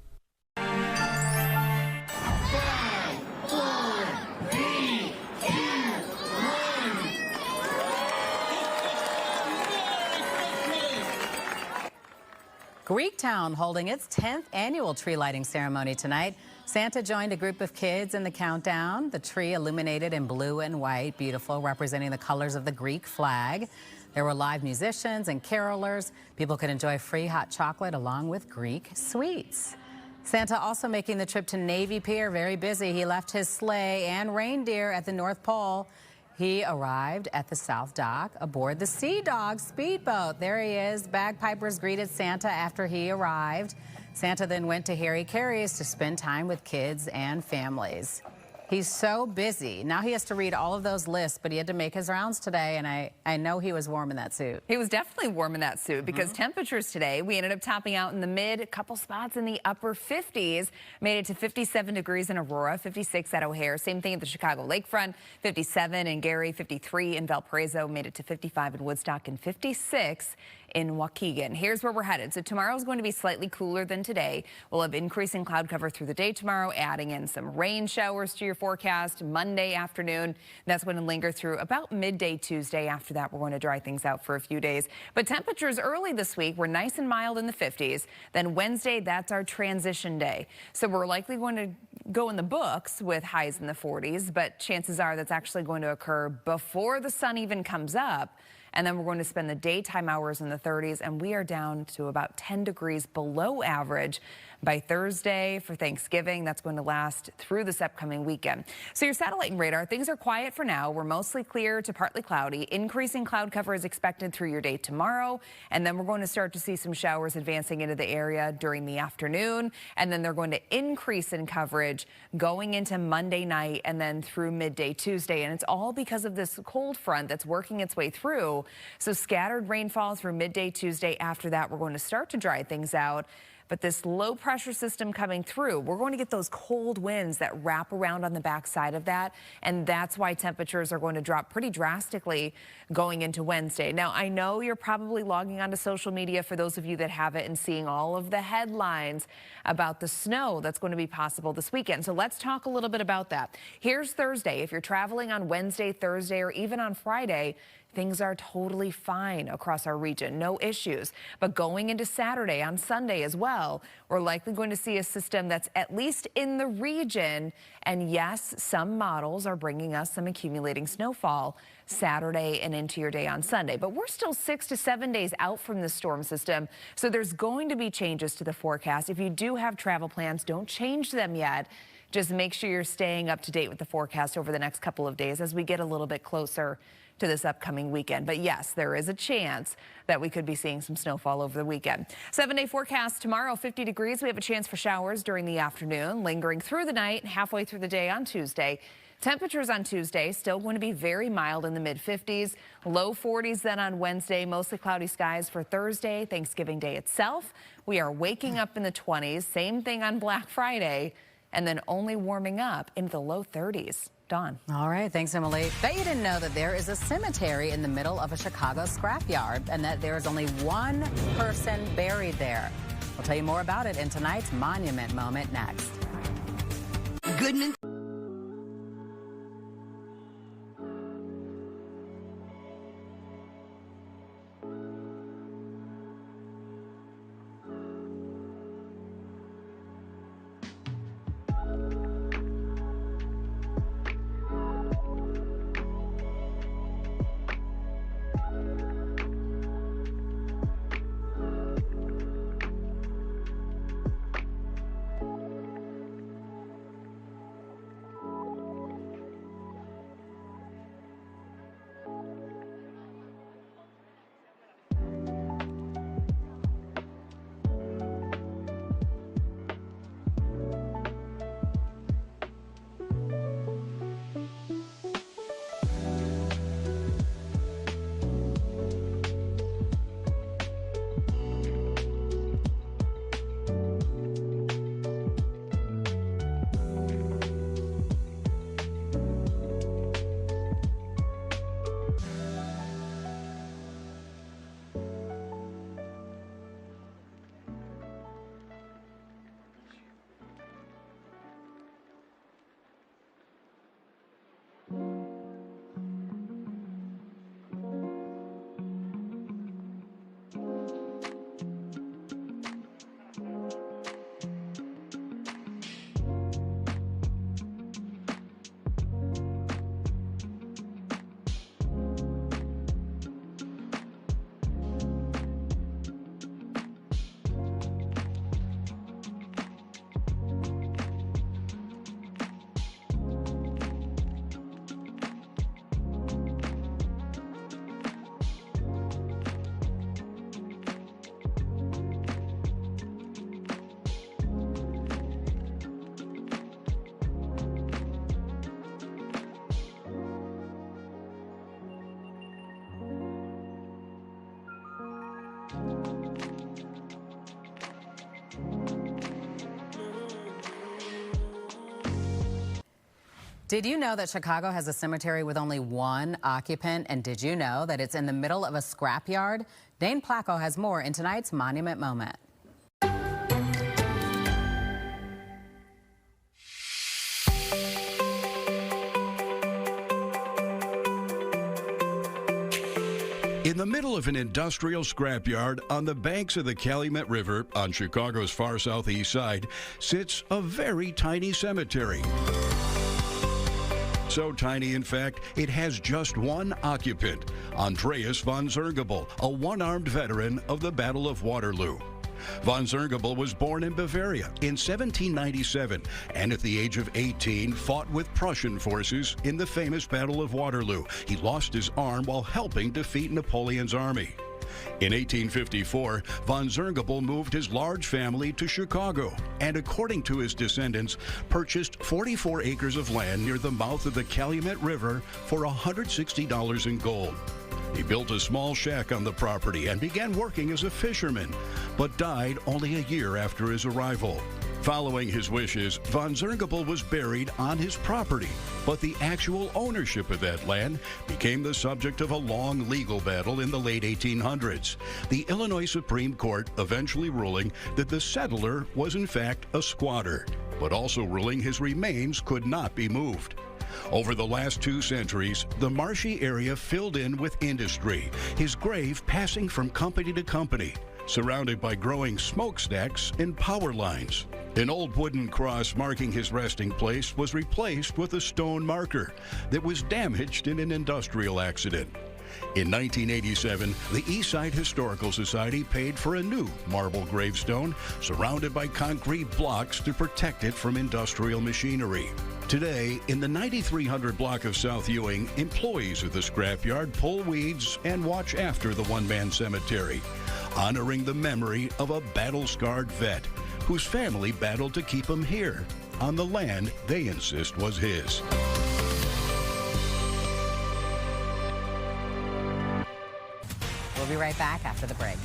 Greektown holding its 10th annual tree lighting ceremony tonight. Santa joined a group of kids in the countdown. The tree illuminated in blue and white, beautiful, representing the colors of the Greek flag. There were live musicians and carolers. People could enjoy free hot chocolate along with Greek sweets. Santa also making the trip to Navy Pier, very busy. He left his sleigh and reindeer at the North Pole. He arrived at the South Dock aboard the Sea Dog speedboat. There he is. Bagpipers greeted Santa after he arrived. Santa then went to Harry Caray's to spend time with kids and families. He's so busy. Now he has to read all of those lists, but he had to make his rounds today, and I know he was warm in that suit. He was definitely warm in that suit because temperatures today, we ended up topping out in the mid, a couple spots in the upper 50s, made it to 57 degrees in Aurora, 56 at O'Hare, same thing at the Chicago Lakefront, 57 in Gary, 53 in Valparaiso, made it to 55 in Woodstock, and 56 in Waukegan. Here's where we're headed. So tomorrow is going to be slightly cooler than today. We'll have increasing cloud cover through the day tomorrow, adding in some rain showers to your forecast Monday afternoon. That's going to linger through about midday Tuesday. After that, we're going to dry things out for a few days. But temperatures early this week were nice and mild in the 50s. Then Wednesday, that's our transition day. So we're likely going to go in the books with highs in the 40s, but chances are that's actually going to occur before the sun even comes up. And then we're going to spend the daytime hours in the 30s, and we are down to about 10 degrees below average by Thursday for Thanksgiving. That's going to last through this upcoming weekend. So your satellite and radar, things are quiet for now. We're mostly clear to partly cloudy. Increasing cloud cover is expected through your day tomorrow, and then we're going to start to see some showers advancing into the area during the afternoon, and then they're going to increase in coverage going into Monday night and then through midday Tuesday. And it's all because of this cold front that's working its way through. So scattered rainfall through midday Tuesday. After that, we're going to start to dry things out. But this low pressure system coming through, we're going to get those cold winds that wrap around on the backside of that. And that's why temperatures are going to drop pretty drastically going into Wednesday. Now, I know you're probably logging onto social media, for those of you that have it, and seeing all of the headlines about the snow that's going to be possible this weekend. So let's talk a little bit about that. Here's Thursday. If you're traveling on Wednesday, Thursday, or even on Friday, things are totally fine across our region, no issues. But going into Saturday, on Sunday as well, we're likely going to see a system that's at least in the region. And yes, some models are bringing us some accumulating snowfall Saturday and into your day on Sunday. But we're still 6 to 7 days out from the storm system, so there's going to be changes to the forecast. If you do have travel plans, don't change them yet, Just make sure you're staying up to date with the forecast over the next couple of days as we get a little bit closer to this upcoming weekend. But yes, there is a chance that we could be seeing some snowfall over the weekend. 7-day forecast tomorrow, 50 degrees. We have a chance for showers during the afternoon, lingering through the night, halfway through the day on Tuesday. Temperatures on Tuesday still going to be very mild in the mid-50s, low 40s then on Wednesday, mostly cloudy skies for Thursday, Thanksgiving Day itself. We are waking up in the 20s, same thing on Black Friday, and then only warming up into the low 30s. Dawn. All right, thanks, Emily. Bet you didn't know that there is a cemetery in the middle of a Chicago scrapyard and that there is only one person buried there. We'll tell you more about it in tonight's Monument Moment next. Goodness. Did you know that Chicago has a cemetery with only one occupant? And did you know that it's in the middle of a scrapyard? Dane Placco has more in tonight's Monument Moment. In the middle of an industrial scrapyard on the banks of the Calumet River on Chicago's far southeast side sits a very tiny cemetery. So tiny, in fact, it has just one occupant, Andreas von Zergebel, a one-armed veteran of the Battle of Waterloo. Von Zergebel was born in Bavaria in 1797 and at the age of 18 fought with Prussian forces in the famous Battle of Waterloo. He lost his arm while helping defeat Napoleon's army. In 1854, von Zergebel moved his large family to Chicago and, according to his descendants, purchased 44 acres of land near the mouth of the Calumet River for $160 in gold. He built a small shack on the property and began working as a fisherman, but died only a year after his arrival. Following his wishes, von Zergebel was buried on his property, but the actual ownership of that land became the subject of a long legal battle in the late 1800s, the Illinois Supreme Court eventually ruling that the settler was in fact a squatter, but also ruling his remains could not be moved. Over the last 2 centuries, the marshy area filled in with industry, his grave passing from company to company, surrounded by growing smokestacks and power lines. An old wooden cross marking his resting place was replaced with a stone marker that was damaged in an industrial accident. In 1987, the Eastside Historical Society paid for a new marble gravestone surrounded by concrete blocks to protect it from industrial machinery. Today, in the 9300 block of South Ewing, employees of the scrapyard pull weeds and watch after the one-man cemetery, honoring the memory of a battle-scarred vet whose family battled to keep him here on the land they insist was his. We'll be right back after the break.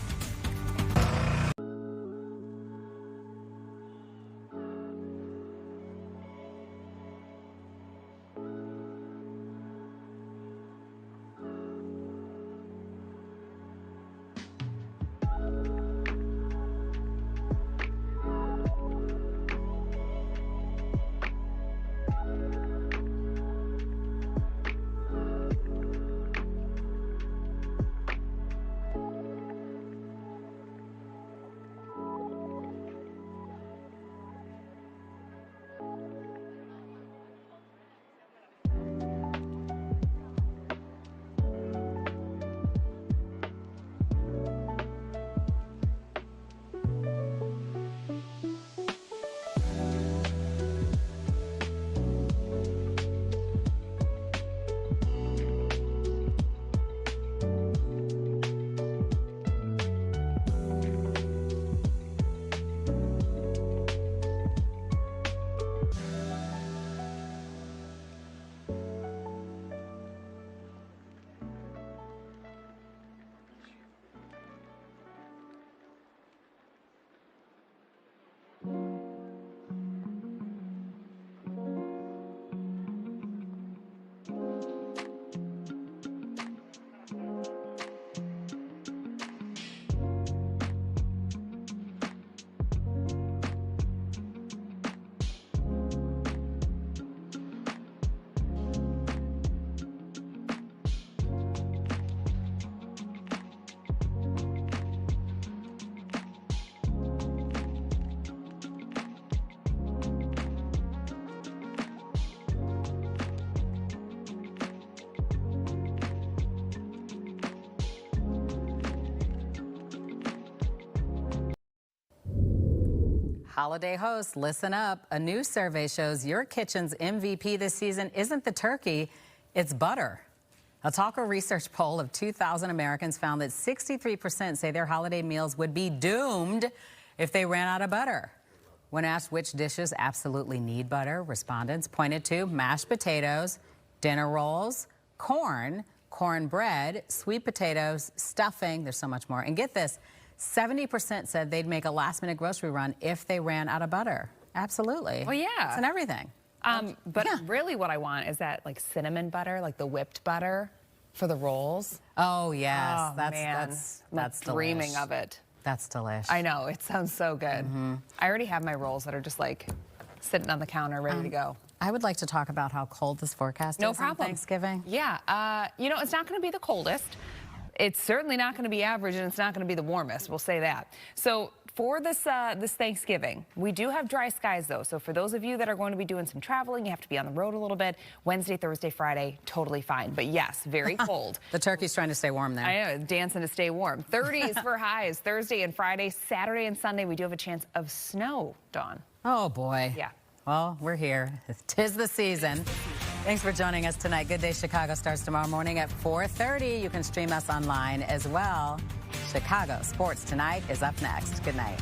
Holiday hosts, listen up. A new survey shows your kitchen's MVP this season isn't the turkey, it's butter. A Talco research poll of 2,000 Americans found that 63% say their holiday meals would be doomed if they ran out of butter. When asked which dishes absolutely need butter, respondents pointed to mashed potatoes, dinner rolls, cornbread, sweet potatoes, stuffing, there's so much more. And get this, 70% said they'd make a last-minute grocery run if they ran out of butter. Absolutely. Well, yeah. It's in everything. But really what I want is that like cinnamon butter, like the whipped butter for the rolls. Oh, yes. Oh, that's dreaming delish. of it. That's delish. I know. It sounds so good. I already have my rolls that are just like sitting on the counter ready to go. I would like to talk about how cold this forecast is on Thanksgiving. Yeah. You know, it's not going to be the coldest. It's certainly not going to be average, and it's not going to be the warmest. We'll say that. So for this Thanksgiving, we do have dry skies, though. So for those of you that are going to be doing some traveling, you have to be on the road a little bit. Wednesday, Thursday, Friday, totally fine. But yes, very cold. The turkey's trying to stay warm there. I know, dancing to stay warm. 30s for highs Thursday and Friday. Saturday and Sunday, we do have a chance of snow, Dawn. Oh, boy. Yeah. Well, we're here. 'Tis the season. Thanks for joining us tonight. Good Day Chicago starts tomorrow morning at 4:30. You can stream us online as well. Chicago Sports Tonight is up next. Good night.